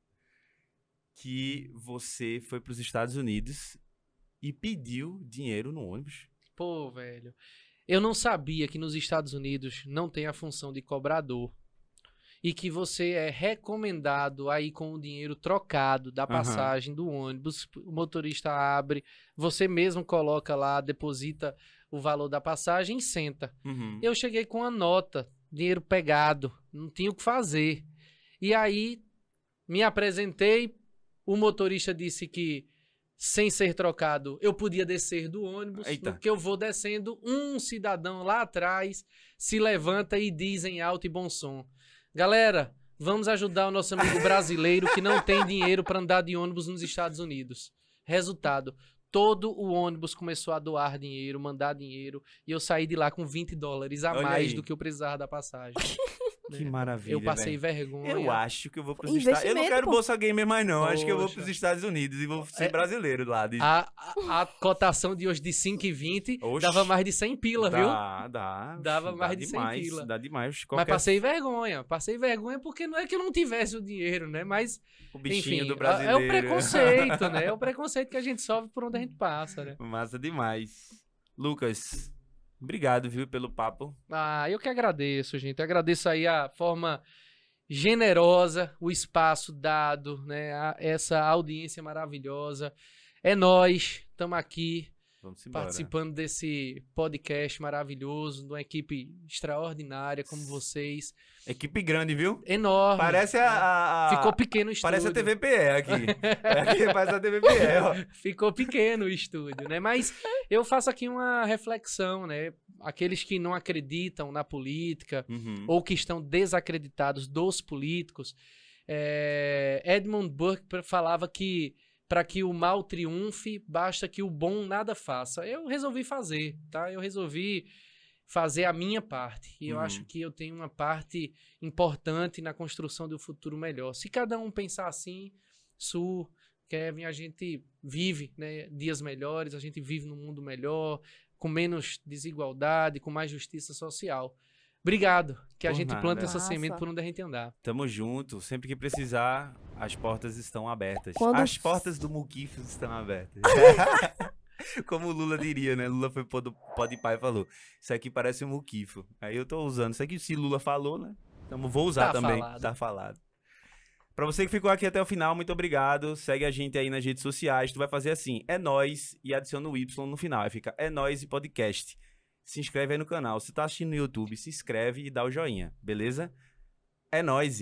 [SPEAKER 1] que você foi para os Estados Unidos e pediu dinheiro no ônibus.
[SPEAKER 2] Pô, velho. Eu não sabia que nos Estados Unidos não tem a função de cobrador. E que você é recomendado aí com o dinheiro trocado da passagem do ônibus, o motorista abre, você mesmo coloca lá, deposita o valor da passagem e senta. Eu cheguei com a nota, dinheiro pegado, não tinha o que fazer. E aí, me apresentei, o motorista disse que, sem ser trocado, eu podia descer do ônibus. No que eu vou descendo, um cidadão lá atrás se levanta e diz em alto e bom som: galera, vamos ajudar o nosso amigo brasileiro que não tem dinheiro para andar de ônibus nos Estados Unidos. Resultado, todo o ônibus começou a doar dinheiro, mandar dinheiro, e eu saí de lá com $20 a mais do que eu precisava da passagem.
[SPEAKER 1] Que maravilha,
[SPEAKER 2] eu passei vergonha.
[SPEAKER 1] Eu acho que eu vou para os Estados Unidos. Eu não quero Bolsa Gamer mais, não. Poxa. Acho que eu vou para os Estados Unidos e vou ser brasileiro lá.
[SPEAKER 2] A cotação de hoje de 5,20 dava mais de 100 pila, viu? Dava mais de 100 pila.
[SPEAKER 1] Dá demais.
[SPEAKER 2] Mas passei vergonha. Passei vergonha porque não é que eu não tivesse o dinheiro, né? Mas,
[SPEAKER 1] o bichinho, enfim, do
[SPEAKER 2] É
[SPEAKER 1] brasileiro.
[SPEAKER 2] o preconceito, né? É o preconceito que a gente sofre por onde a gente passa, né?
[SPEAKER 1] Massa demais. Lucas, obrigado, viu, pelo papo.
[SPEAKER 2] Eu que agradeço, gente. Eu agradeço aí a forma generosa, o espaço dado, né? Essa audiência maravilhosa. É nóis, estamos aqui participando desse podcast maravilhoso, de uma equipe extraordinária como vocês.
[SPEAKER 1] Equipe grande, viu?
[SPEAKER 2] Enorme.
[SPEAKER 1] Parece
[SPEAKER 2] Ficou pequeno o estúdio.
[SPEAKER 1] Parece a TVPE aqui. Parece a TVPE, ó.
[SPEAKER 2] Ficou pequeno o estúdio, né? Mas eu faço aqui uma reflexão, né? Aqueles que não acreditam na política ou que estão desacreditados dos políticos. Edmund Burke falava que para que o mal triunfe, basta que o bom nada faça. Eu resolvi fazer, tá? Eu resolvi fazer a minha parte. E eu acho que eu tenho uma parte importante na construção do futuro melhor. Se cada um pensar assim, Kevin, a gente vive, né, dias melhores, a gente vive num mundo melhor, com menos desigualdade, com mais justiça social. Obrigado, que a gente planta essa semente por onde a gente andar.
[SPEAKER 1] Tamo junto, sempre que precisar, as portas estão abertas. As portas do Muquifo estão abertas. Como o Lula diria, né? Lula foi pro Podpah e falou: isso aqui parece um Muquifo. Aí eu tô usando isso aqui, se Lula falou, né? Então vou usar também. Tá falado. Pra você que ficou aqui até o final, muito obrigado. Segue a gente aí nas redes sociais. Tu vai fazer assim, é nóis, e adiciona o Y no final. Aí fica é nóis e podcast. Se inscreve aí no canal. Se tá assistindo no YouTube, se inscreve e dá o joinha, beleza? É nóis.